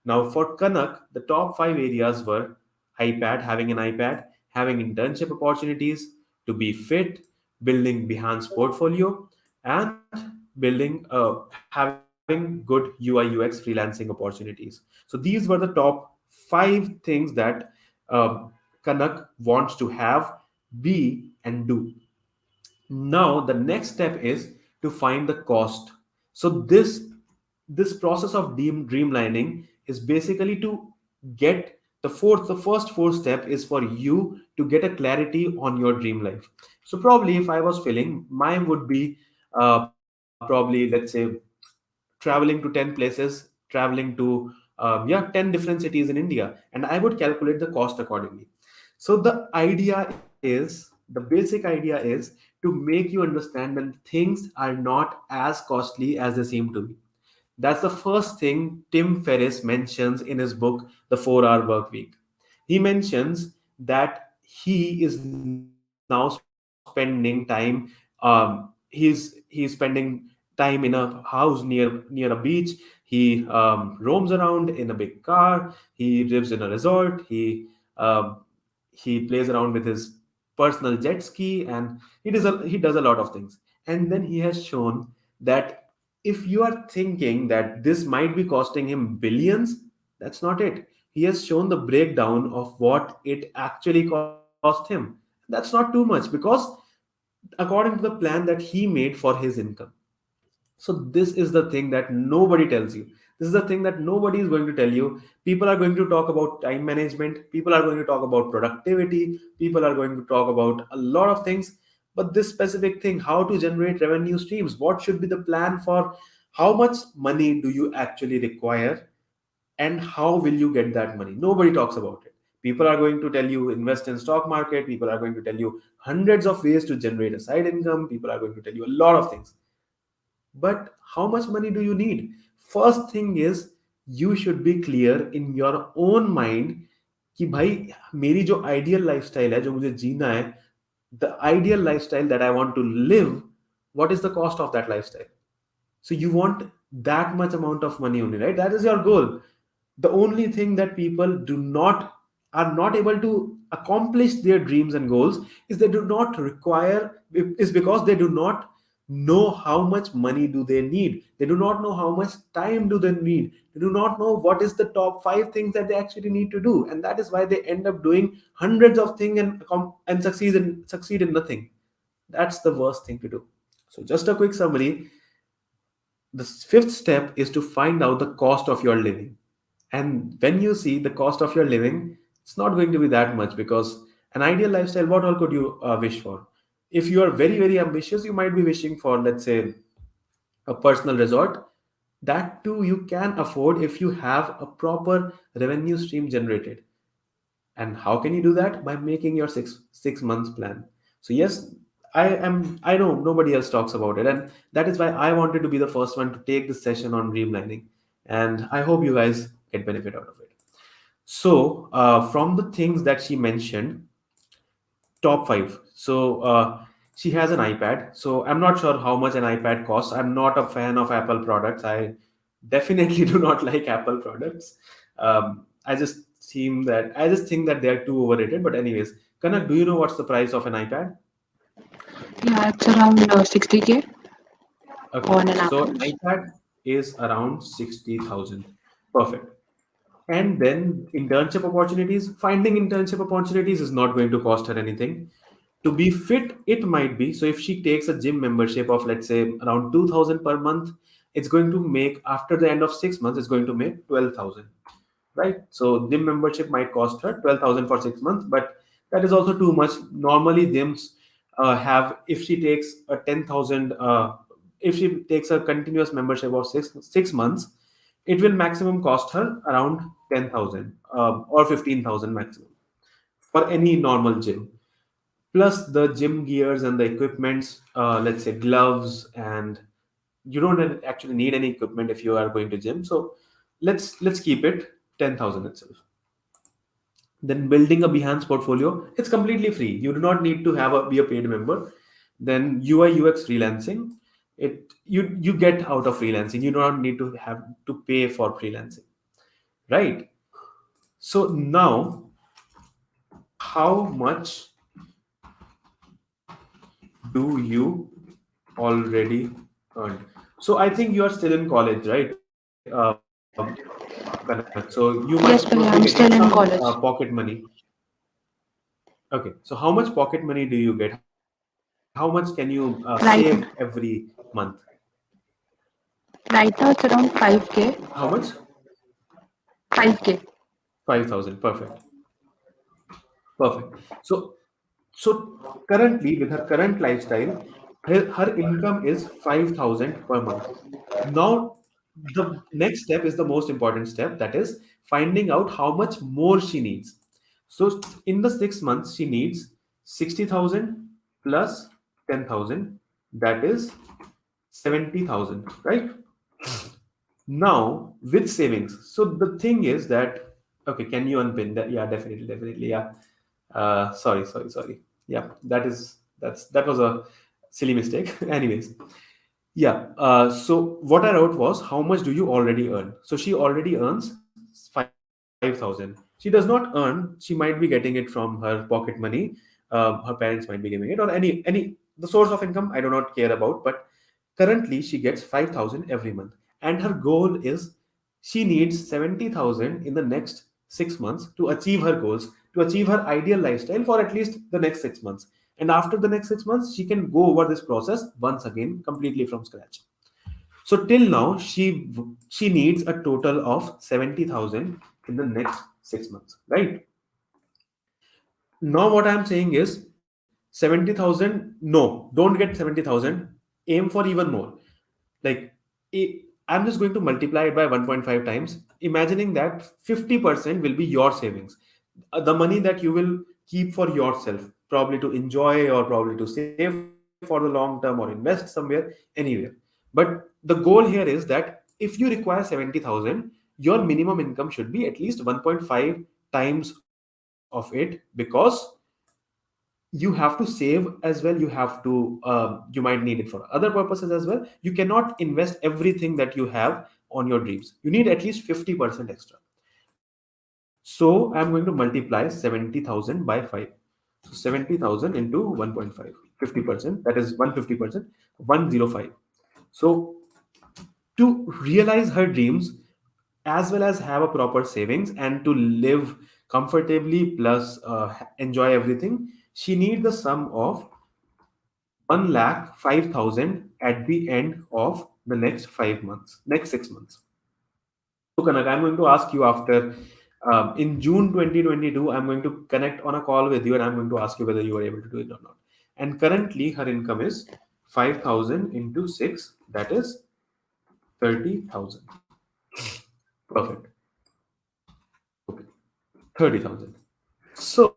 Now, for Kanak, the top five areas were having an iPad, having internship opportunities, to be fit, building Behance portfolio, and building having good UI UX freelancing opportunities. So these were the top five things that Kanak wants to have, be, and do. Now the next step is to find the cost. So this process of dreamlining is basically to get the first four step is for you to get a clarity on your dream life. So probably if I was feeling, mine would be probably, let's say, traveling to 10 places, traveling to 10 different cities in India, and I would calculate the cost accordingly. So the idea is, the basic idea is to make you understand that things are not as costly as they seem to be. That's the first thing Tim Ferriss mentions in his book, The 4 Hour Work Week. He mentions that he is now spending time, he's spending time in a house near a beach. He roams around in a big car. He lives in a resort. He plays around with his personal jet ski, and he does a lot of things. And then he has shown that if you are thinking that this might be costing him billions, that's not it. He has shown the breakdown of what it actually cost him. That's not too much, because according to the plan that he made for his income. So this is the thing that nobody tells you. This is the thing that nobody is going to tell you. People are going to talk about time management, people are going to talk about productivity, people are going to talk about a lot of things. But this specific thing, how to generate revenue streams, what should be the plan for, how much money do you actually require, and how will you get that money, nobody talks about it. People are going to tell you invest in stock market, people are going to tell you hundreds of ways to generate a side income, people are going to tell you a lot of things. But how much money do you need? First thing is, you should be clear in your own mind कि भाई मेरी जो ideal lifestyle है, जो मुझे जीना है, the ideal lifestyle that I want to live, what is the cost of that lifestyle? So you want that much amount of money only, right? That is your goal. The only thing that people do not are not able to accomplish their dreams and goals is they do not require is because they do not know how much money do they need, they do not know how much time do they need, they do not know what is the top five things that they actually need to do, and that is why they end up doing hundreds of things and succeed in nothing. That's the worst thing to do. So just a quick summary: the fifth step is to find out the cost of your living. And when you see the cost of your living, it's not going to be that much, because an ideal lifestyle, what all could you wish for? If you are very, very ambitious, you might be wishing for, let's say, a personal resort. That too you can afford if you have a proper revenue stream generated. And how can you do that? By making your six months plan. So yes, I know nobody else talks about it, and that is why I wanted to be the first one to take this session on dreamlining, and I hope you guys get benefit out of it. So from the things that she mentioned, top five. So she has an iPad. So I'm not sure how much an iPad costs. I'm not a fan of Apple products. I definitely do not like Apple products. I just think that they are too overrated. But anyways, Kanak, do you know what's the price of an iPad? Yeah, it's around 60K Okay, on an so an Apple. iPad is around 60,000. Perfect. And then internship opportunities. Finding internship opportunities is not going to cost her anything. To be fit, it might be. So if she takes a gym membership of, let's say, around 2,000 per month, it's going to make, after the end of 6 months, it's going to make 12,000, right? So gym membership might cost her 12,000 for 6 months, but that is also too much. Normally, gyms have, if she takes a 10,000, if she takes a continuous membership of six months, it will maximum cost her around 10,000 or 15,000 maximum for any normal gym, plus the gym gears and the equipments, let's say gloves, and you don't actually need any equipment if you are going to gym. So let's keep it 10,000 itself. Then building a Behance portfolio, it's completely free. You do not need to be a paid member. Then UI UX freelancing, you get out of freelancing. You do not need to have to pay for freelancing, right? So now, how much do you already earned? So I think you are still in college, right? Correct. So you must be getting Yes, some Pali, I'm still pocket in money. college. Okay. So how much pocket money do you get? How much can you save every month? Right, right now it's around How much? 5K. 5K. 5,000. Perfect. Perfect. So currently, with her current lifestyle, her income is 5,000 per month. Now, the next step is the most important step, that is finding out how much more she needs. So, in the 6 months, she needs 60,000 plus 10,000, that is 70,000, right? Now, with savings. So, the thing is that, okay, can you unpin that? Yeah, definitely, definitely. Yeah. Sorry. Yeah, that was a silly mistake. Anyways, yeah. So what I wrote was, how much do you already earn? So she already earns 5,000. She does not earn. She might be getting it from her pocket money. Her parents might be giving it, or any the source of income. I do not care about. But currently, she gets 5,000 every month, and her goal is she needs 70,000 in the next 6 months to achieve her goals, to achieve her ideal lifestyle for at least the next 6 months. And after the next 6 months, she can go over this process once again completely from scratch. So till now, she needs a total of 70,000 in the next 6 months, right? Now what I'm saying is 70,000. No, don't get 70,000. Aim for even more. Like, I'm just going to multiply it by 1.5 times, imagining that 50% will be your savings. The money that you will keep for yourself, probably to enjoy or probably to save for the long term or invest somewhere, anywhere. But the goal here is that if you require 70,000, your minimum income should be at least 1.5 times of it, because you have to save as well. You might need it for other purposes as well. You cannot invest everything that you have on your dreams. You need at least 50% extra. So I'm going to multiply 70,000 by 5. So 70,000 into 1.5, 50%, that is 150%, 105. So to realize her dreams, as well as have a proper savings and to live comfortably plus enjoy everything, she needs the sum of 1,05,000 at the end of the next 5 months, next 6 months. So, Kanak, I'm going to ask you after, in June 2022, I'm going to connect on a call with you and I'm going to ask you whether you are able to do it or not. And currently, her income is 5,000 into 6, that is 30,000. Perfect. Okay, 30,000. So,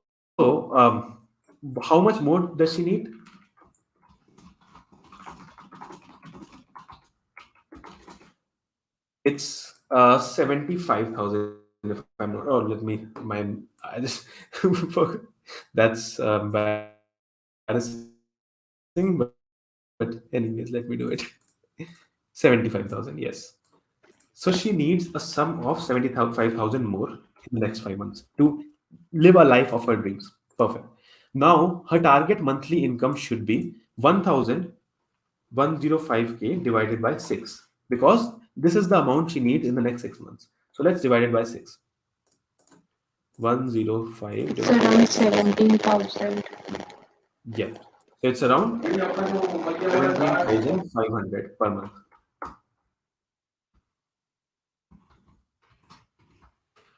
how much more does she need? It's 75,000 if I'm not. Oh, let me my I just forgot. That's embarrassing, but anyways, let me do it. 75,000, yes. So she needs a sum of 75,000 more in the next 5 months to live a life of her dreams. Perfect. Now her target monthly income should be 1,105K divided by 6, because this is the amount she needs in the next 6 months. So let's divide it by 6. 105 It's divided by around 6. 17,000. Yeah. So it's around 17,500 per month.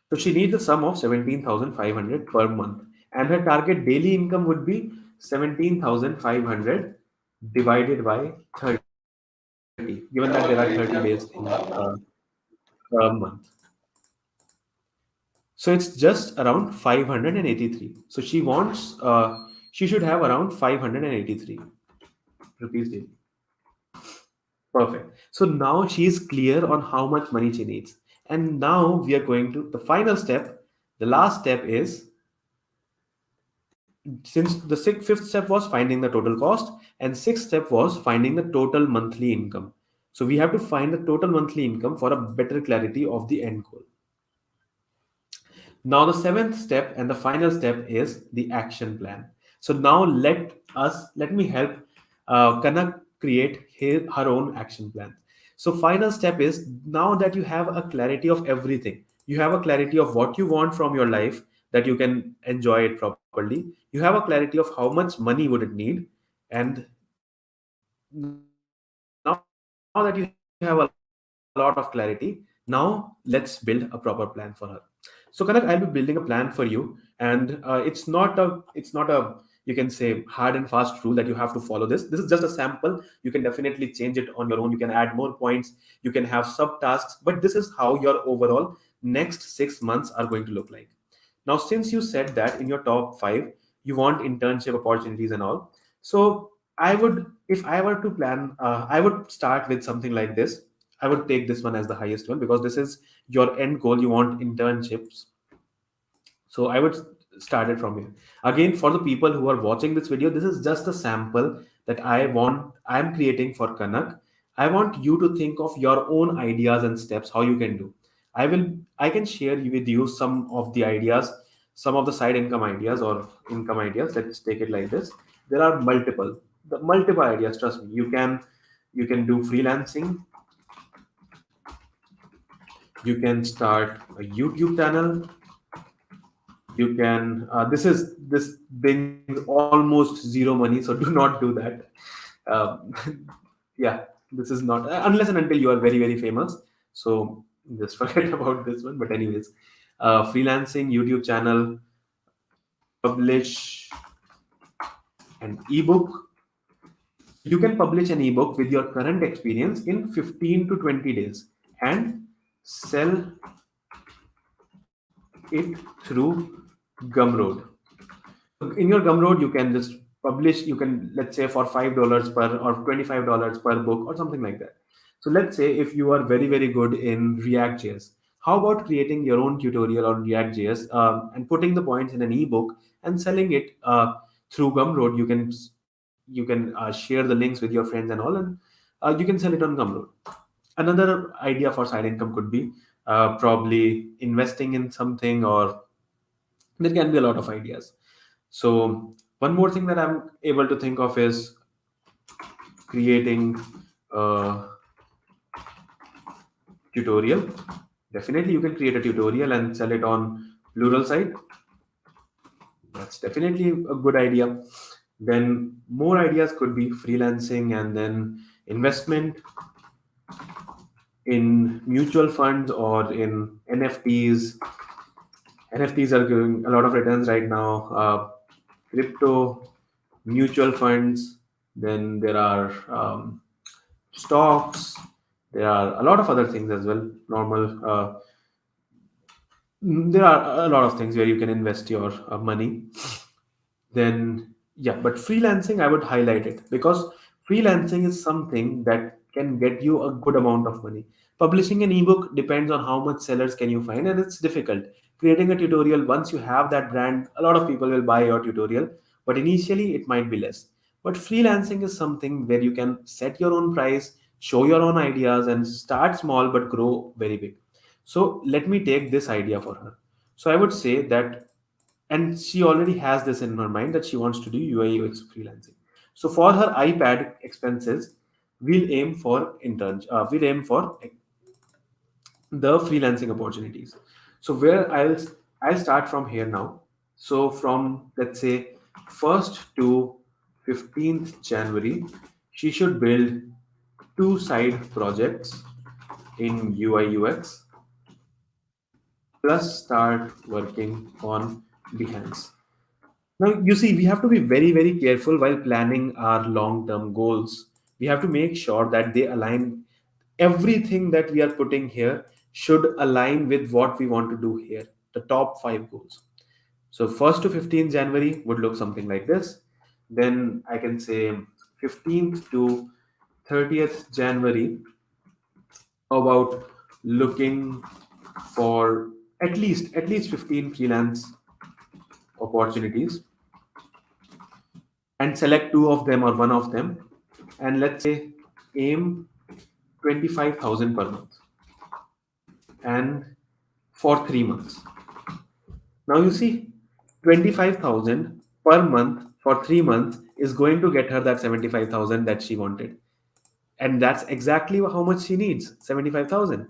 So she needs a sum of 17,500 per month, and her target daily income would be 17,500 divided by 30, given that there are 30 days in a month. So it's just around 583. So she should have around 583 rupees daily. Perfect. So now she is clear on how much money she needs. And now we are going to the final step. The last step is, since the fifth step was finding the total cost, and sixth step was finding the total monthly income. So we have to find the total monthly income for a better clarity of the end goal. Now, the seventh step and the final step is the action plan. So now let me help Kanak create her own action plan. So final step is, now that you have a clarity of everything, you have a clarity of what you want from your life, that you can enjoy it properly. You have a clarity of how much money would it need, and now that you have a lot of clarity, now let's build a proper plan for her. So Kanak, I'll be building a plan for you, and it's not a, you can say, hard and fast rule that you have to follow this. This is just a sample. You can definitely change it on your own. You can add more points, you can have subtasks, but this is how your overall next 6 months are going to look like. Now, since you said that in your top 5 you want internship opportunities and all, so I would, if I were to plan, I would start with something like this. I would take this one as the highest one because this is your end goal. You want internships, so I would start it from here. Again, for the people who are watching this video, this is just a sample that I'm creating for Kanak. I want you to think of your own ideas and steps how you can do. I can share with you some of the ideas, some of the side income ideas or income ideas. Let's take it like this. There are multiple ideas. Trust me. You can do freelancing. You can start a YouTube channel. You can this brings almost zero money, so do not do that. Yeah, this is not, unless and until you are very very famous, so just forget about this one. But anyways, freelancing, YouTube channel, publish an ebook. So you can publish an ebook with your current experience in 15 to 20 days and sell it through Gumroad. So in your Gumroad, you can just publish. You can, let's say, for $5 per or $25 per book or something like that. So let's say if you are very very good in React.js, how about creating your own tutorial on React.js, and putting the points in an ebook and selling it through Gumroad? You can share the links with your friends and all, and you can sell it on Gumroad. Another idea for side income could be probably investing in something, or there can be a lot of ideas. So one more thing that I'm able to think of is creating a tutorial. Definitely, you can create a tutorial and sell it on plural site. That's definitely a good idea. Then more ideas could be freelancing, and then investment in mutual funds or in NFTs. NFTs are giving a lot of returns right now. Crypto, mutual funds. Then there are stocks. There are a lot of other things as well. There are a lot of things where you can invest your money. Then yeah, but freelancing, I would highlight it because freelancing is something that can get you a good amount of money. Publishing an ebook depends on how much sellers can you find, and it's difficult. Creating a tutorial, once you have that brand, a lot of people will buy your tutorial, but initially it might be less. But freelancing is something where you can set your own price, show your own ideas, and start small but grow very big. So let me take this idea for her. So I would say that, and she already has this in her mind that she wants to do UI UX freelancing. So for her iPad expenses, we'll aim for the freelancing opportunities. So where I'll start from here now. So from, let's say, 1st to 15th January, she should build 2 side projects in UI UX. plus start working on Behance. Now, you see, we have to be very, very careful while planning our long term goals. We have to make sure that they align. Everything that we are putting here should align with what we want to do here, the top five goals. So, 1st to 15th January would look something like this. Then I can say 15th to 30th January about looking for at least 15 freelance opportunities and select two of them or one of them, and let's say aim 25,000 per month and for 3 months. Now you see, 25,000 per month for 3 months is going to get her that 75,000 that she wanted, and that's exactly how much she needs, 75,000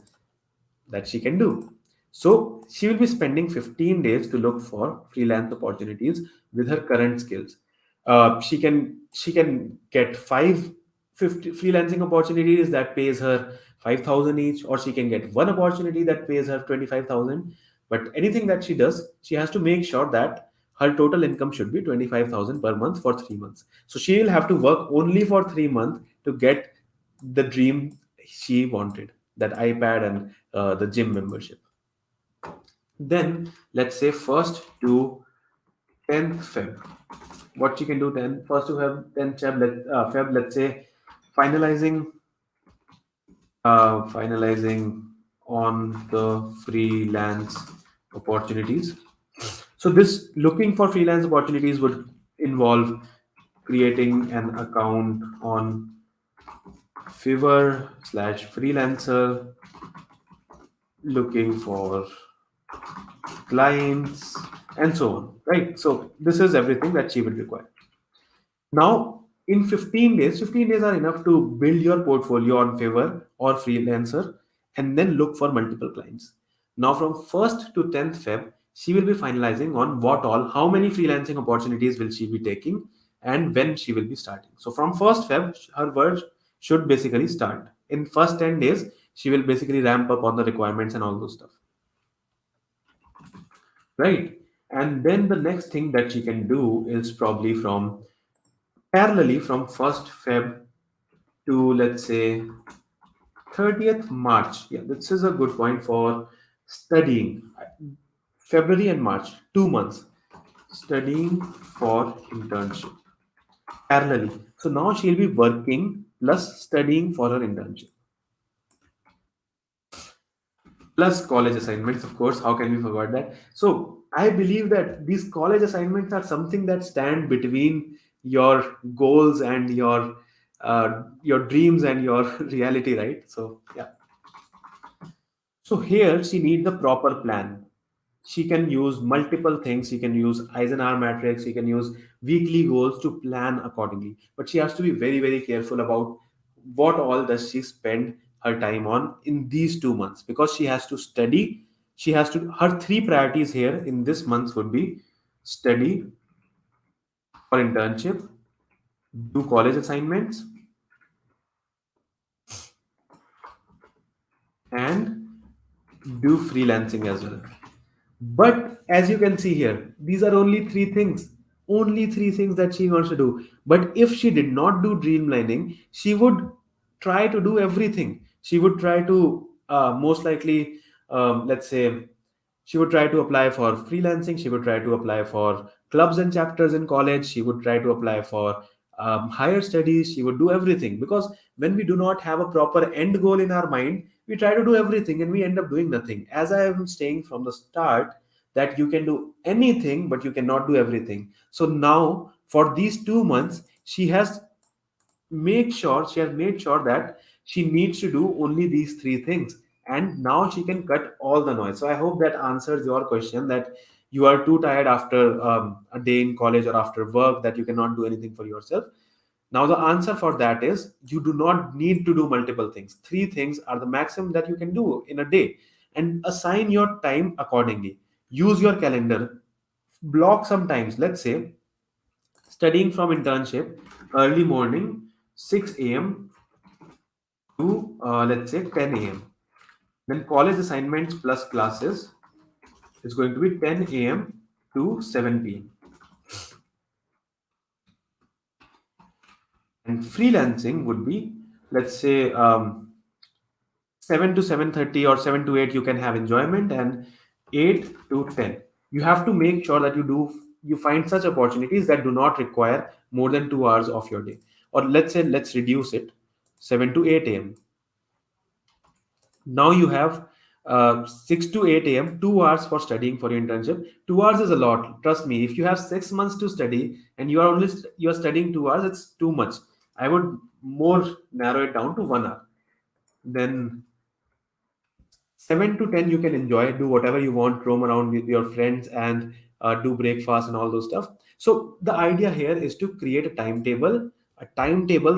that she can do. So she will be spending 15 days to look for freelance opportunities with her current skills. She can get 550 freelancing opportunities that pays her 5,000 each, or she can get one opportunity that pays her 25,000. But anything that she does, she has to make sure that her total income should be 25,000 per month for 3 months. So she will have to work only for 3 months to get the dream she wanted, that iPad and the gym membership. Then let's say 1st to 10th Feb. What you can do then, 1st to Feb, 10th Feb, let's say finalizing finalizing on the freelance opportunities. So this looking for freelance opportunities would involve creating an account on Fiverr/freelancer, looking for clients, and so on, right? So this is everything that she will require. Now, in 15 days, 15 days are enough to build your portfolio on Fiverr or Freelancer and then look for multiple clients. Now, from 1st to 10th Feb, she will be finalizing on how many freelancing opportunities will she be taking and when she will be starting. So, from 1st Feb, her work should basically start. In first 10 days, she will basically ramp up on the requirements and all those stuff, right? And then the next thing that she can do is probably from parallelly from 1st Feb to, let's say, 30th March. Yeah, this is a good point for studying. February and March, 2 months, studying for internship parallelly. So now she'll be working plus studying for her internship, plus college assignments, of course. How can we forget that? So I believe that these college assignments are something that stand between your goals and your dreams and your reality, right? So yeah. So here she needs the proper plan. She can use multiple things. She can use Eisenhower Matrix. She can use weekly goals to plan accordingly. But she has to be very, very careful about what all does she spend her time on in these 2 months, because she has to study. She has to, her three priorities here in this month would be study for internship, do college assignments, and do freelancing as well. But as you can see here, these are only three things that she wants to do. But if she did not do dreamlining, she would try to do everything. She would try to most likely, let's say, she would try to apply for freelancing. She would try to apply for clubs and chapters in college. She would try to apply for higher studies. She would do everything, because when we do not have a proper end goal in our mind, we try to do everything and we end up doing nothing. As I am saying from the start, that you can do anything, but you cannot do everything. So now, for these 2 months, she has made sure that she needs to do only these three things, and now she can cut all the noise. So I hope that answers your question, that you are too tired after a day in college or after work that you cannot do anything for yourself. Now the answer for that is, you do not need to do multiple things. Three things are the maximum that you can do in a day, and assign your time accordingly. Use your calendar, block some times. Let's say studying from internship, early morning, 6 a.m. to let's say 10 a.m. Then college assignments plus classes, It's going to be 10 a.m. to 7 p.m. And freelancing would be, let's say, 7 to 7:30 or 7 to 8 you can have enjoyment, and 8 to 10 you have to make sure that you find such opportunities that do not require more than 2 hours of your day. Or let's say, let's reduce it, 7 to 8 a.m. Now you have 6 to 8 a.m., 2 hours for studying for your internship. 2 hours is a lot. Trust me, if you have 6 months to study and you are studying 2 hours, it's too much. I would more narrow it down to 1 hour. Then 7 to 10 you can enjoy, do whatever you want, roam around with your friends, and do breakfast and all those stuff. So the idea here is to create a timetable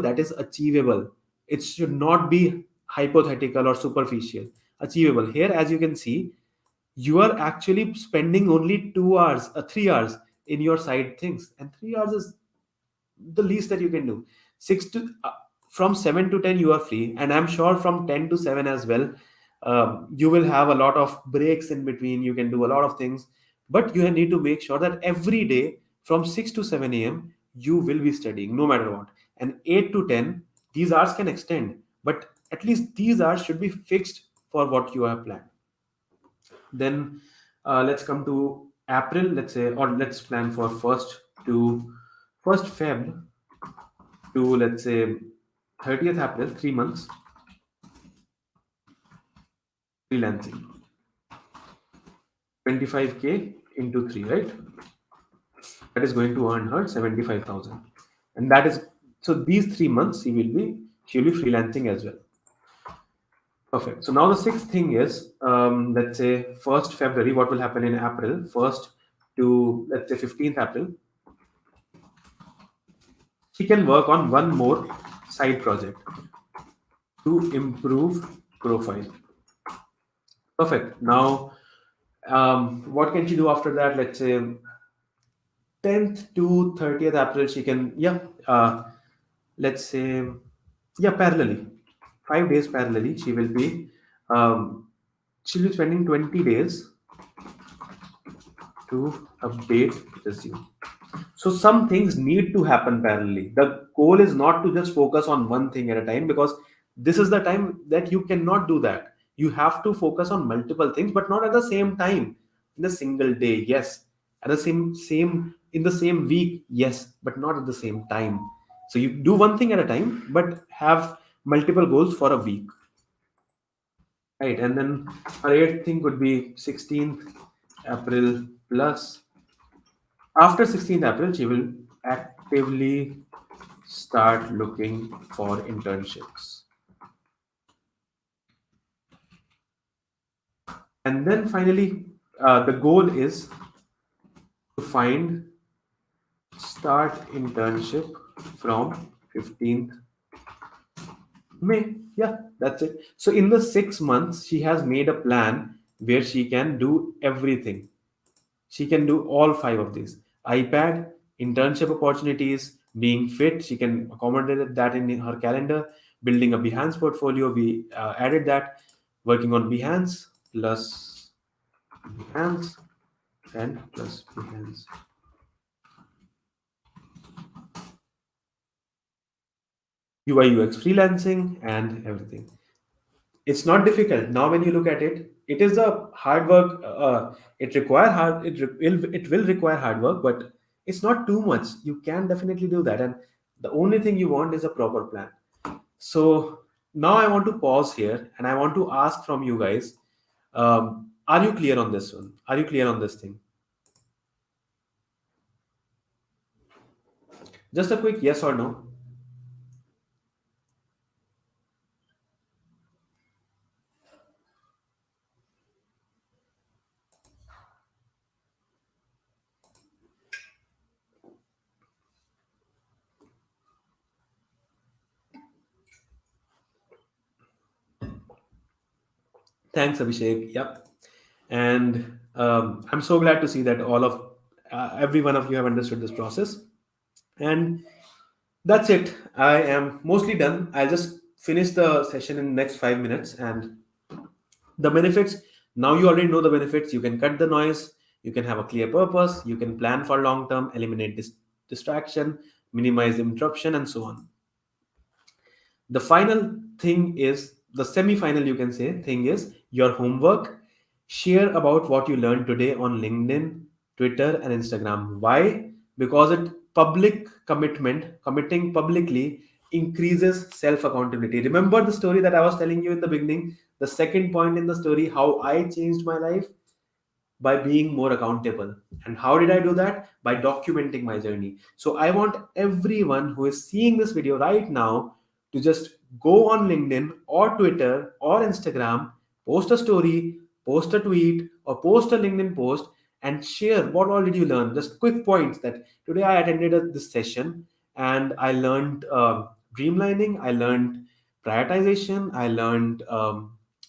that is achievable. It should not be hypothetical or superficial. Achievable. Here, as you can see, you are actually spending only 2 hours, 3 hours in your side things, and 3 hours is the least that you can do. Six to From 7 to 10 you are free, and I'm sure from 10 to 7 as well. You will have a lot of breaks in between. You can do a lot of things, but you need to make sure that every day from 6 to 7 a.m. you will be studying no matter what. And 8 to 10, these hours can extend, but at least these hours should be fixed for what you have planned. Then let's come to April, let's say, or let's plan for to first Feb to, let's say, 30th April, 3 months freelancing, 25K into 3, right? That is going to earn her 75,000. And that is, so these 3 months she'll be freelancing as well. Perfect. So now the sixth thing is, let's say 1st February, what will happen in April, 1st to, let's say, 15th April, she can work on one more side project to improve profile. Perfect. Now, what can she do after that? Let's say 10th to 30th April, she can, yeah, let's say, yeah, parallelly, 5 days parallelly, um, she'll be spending 20 days to update resume. So some things need to happen parallelly. The goal is not to just focus on one thing at a time, because this is the time that you cannot do that. You have to focus on multiple things, but not at the same time. In a single day, yes. At the same in the same week, yes, but not at the same time. So you do one thing at a time, but have multiple goals for a week. Right. And then our eighth thing could be 16th April plus. After 16th April, she will actively start looking for internships. And then finally, the goal is to find start internship from 15th May. Yeah, that's it. So in the 6 months, she has made a plan where she can do everything. She can do all five of these: iPad, internship opportunities, being fit. She can accommodate that in her calendar. Building a Behance portfolio, we added that. Working on Behance plus Behance and plus Behance. UI UX freelancing and everything. It's not difficult now when you look at it. It is a hard work. It will require hard work, but it's not too much. You can definitely do that, and the only thing you want is a proper plan. So now I want to pause here, and I want to ask from you guys: are you clear on this one? Are you clear on this thing? Just a quick yes or no. Thanks, Abhishek. Yep. And I'm so glad to see that every one of you have understood this process. And that's it. I am mostly done. I'll just finish the session in the next 5 minutes. And the benefits Now you already know the benefits. You can cut the noise, you can have a clear purpose, you can plan for long term, eliminate distraction, minimize interruption, and so on. The final thing is the semi final, you can say, thing is your homework. Share about what you learned today on LinkedIn, Twitter, and Instagram. Why? Because it public commitment, committing publicly increases self accountability. Remember the story that I was telling you in the beginning, the second point in the story, how I changed my life by being more accountable. And how did I do that? By documenting my journey. So I want everyone who is seeing this video right now to just go on LinkedIn or Twitter or Instagram, post a story, post a tweet, or post a LinkedIn post and share what all did you learn. Just quick points that today I attended this session and I learned dreamlining, I learned prioritization, I learned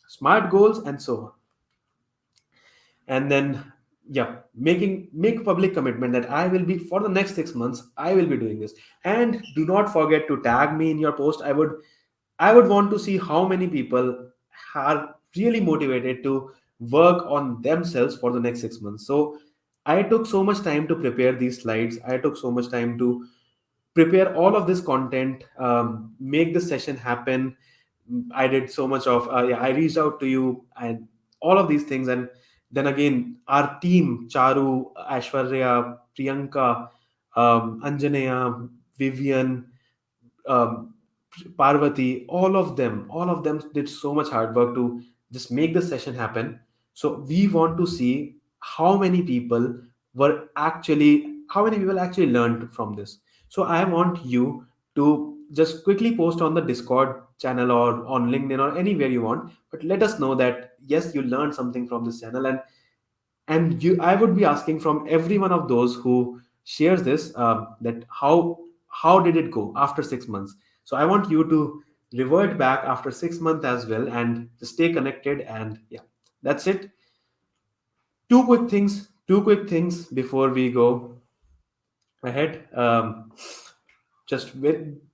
smart goals, and so on. And then yeah, make public commitment that I will be, for the next 6 months I will be doing this. And do not forget to tag me in your post. I would want to see how many people are really motivated to work on themselves for the next 6 months. So I took so much time to prepare these slides, I took so much time to prepare all of this content, make the session happen. I did so much of, yeah, I reached out to you and all of these things. And then again, our team, Charu, Ashwarya, Priyanka, Anjanaya, Vivian, um, Parvati, all of them did so much hard work to just make the session happen. So we want to see how many people actually learned from this. So I want you to just quickly post on the Discord channel or on LinkedIn or anywhere you want, but let us know that yes, you learned something from this channel. And you, I would be asking from every one of those who shares this, that how did it go after 6 months. So I want you to revert back after 6 months as well and just stay connected. And yeah, that's it. Two quick things before we go ahead. Just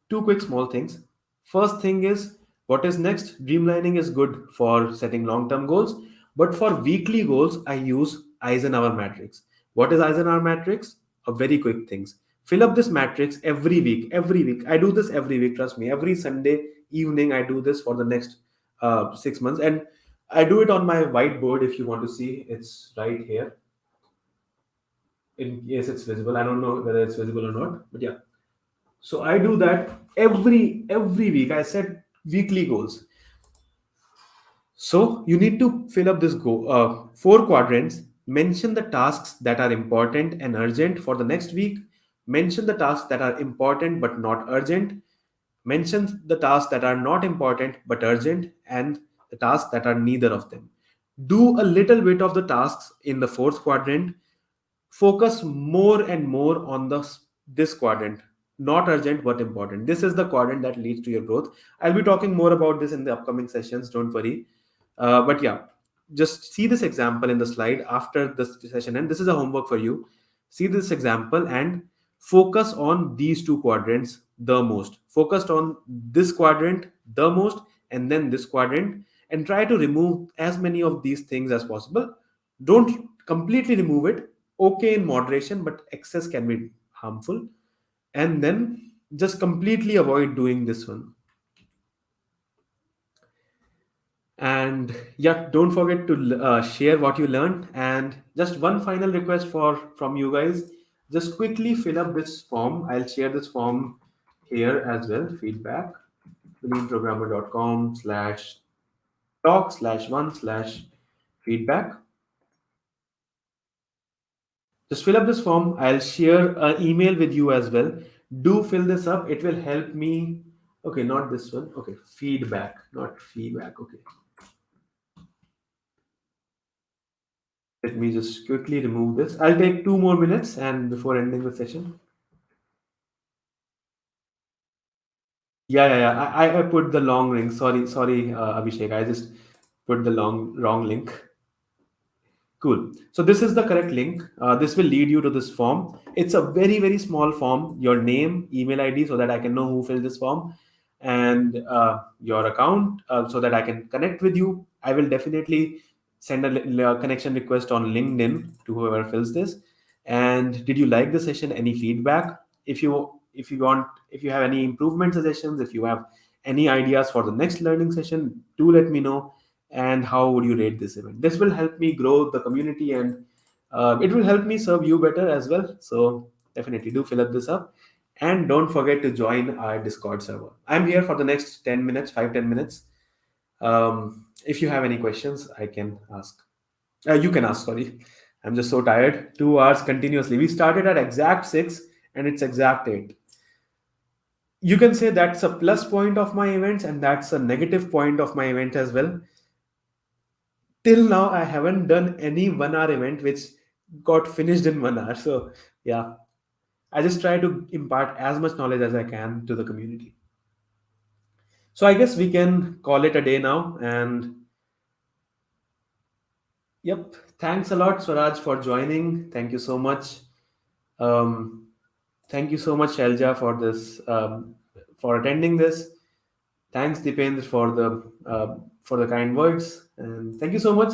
two quick small things. First thing is, what is next? Dreamlining is good for setting long term goals, but for weekly goals, I use Eisenhower Matrix. What is Eisenhower Matrix? A very quick things. Fill up this matrix every week. Every week, I do this every week. Trust me. Every Sunday evening, I do this for the next 6 months, and I do it on my whiteboard. If you want to see, it's right here. In case it's visible, I don't know whether it's visible or not, but yeah. So I do that every week. I set weekly goals. So you need to fill up this four quadrants. Mention the tasks that are important and urgent for the next week. Mention the tasks that are important but not urgent. Mention the tasks that are not important but urgent, and the tasks that are neither of them. Do a little bit of the tasks in the fourth quadrant. Focus more and more on this quadrant, not urgent but important. This is the quadrant that leads to your growth. I'll be talking more about this in the upcoming sessions, don't worry. But yeah, just see this example in the slide after this session, and this is a homework for you. See this example and focus on these two quadrants the most. Focused on this quadrant the most, and then this quadrant, and try to remove as many of these things as possible. Don't completely remove it. Okay, in moderation, but excess can be harmful. And then just completely avoid doing this one. And yeah, don't forget to share what you learned. And just one final request from you guys, just quickly fill up this form. I'll share this form here as well. Feedback, leanprogrammer.com/talk/1/feedback. Just fill up this form. I'll share an email with you as well. Do fill this up. It will help me. Okay, not this one. Okay, feedback, not feedback. Okay. Let me just quickly remove this. I'll take 2 more minutes and before ending the session. Yeah. I put the long link. Sorry, Abhishek. I just put the wrong link. Cool. So this is the correct link. This will lead you to this form. It's a very small form. Your name, email ID, so that I can know who filled this form, and your account, so that I can connect with you. I will definitely send a connection request on LinkedIn to whoever fills this. And did you like the session? Any feedback? If you have any improvement suggestions, if you have any ideas for the next learning session, do let me know. And how would you rate this event? This will help me grow the community, and it will help me serve you better as well. So definitely do fill up this up. And don't forget to join our Discord server. I'm here for the next 10 minutes, 5-10 minutes. If you have any questions, I can ask. You can ask, sorry. I'm just so tired. 2 hours continuously. We started at exact 6 and it's exact 8. You can say that's a plus point of my events and that's a negative point of my event as well. Till now, I haven't done any 1 hour event which got finished in 1 hour. So, yeah, I just try to impart as much knowledge as I can to the community. So, I guess we can call it a day now. And yep, thanks a lot, Swaraj, for joining. Thank you so much. Um, Thank you so much, Shelja, for this, for attending this. Thanks, Dipendra, for the kind words, and thank you so much.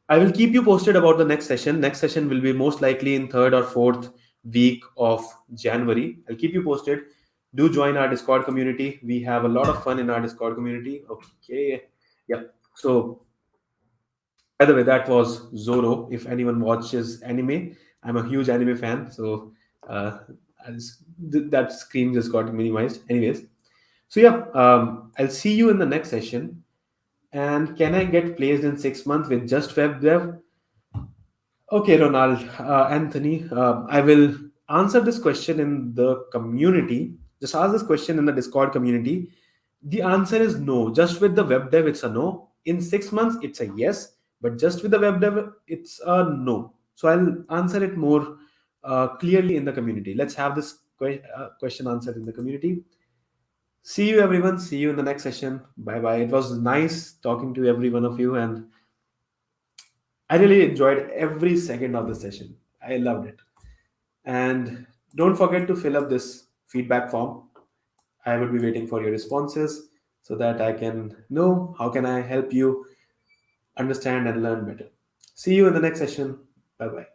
I will keep you posted about the next session. Next session will be most likely in third or fourth week of January. I'll keep you posted. Do join our Discord community. We have a lot of fun in our Discord community. Okay, yeah. So by the way, that was Zoro. If anyone watches anime, I'm a huge anime fan. So uh, that screen just got minimized. Anyways, so yeah, I'll see you in the next session. And can I get placed in 6 months with just web dev? Okay, Ronald, Anthony, I will answer this question in the community. Just ask this question in the Discord community. The answer is no. Just with the web dev, it's a no. In 6 months, it's a yes. But just with the web dev, it's a no. So I'll answer it more clearly in the community. Let's have this question answered in the community. See you, everyone. See you in the next session. Bye bye. It was nice talking to every one of you, and I really enjoyed every second of the session. I loved it. And don't forget to fill up this feedback form. I will be waiting for your responses so that I can know how can I help you understand and learn better. See you in the next session. Bye bye.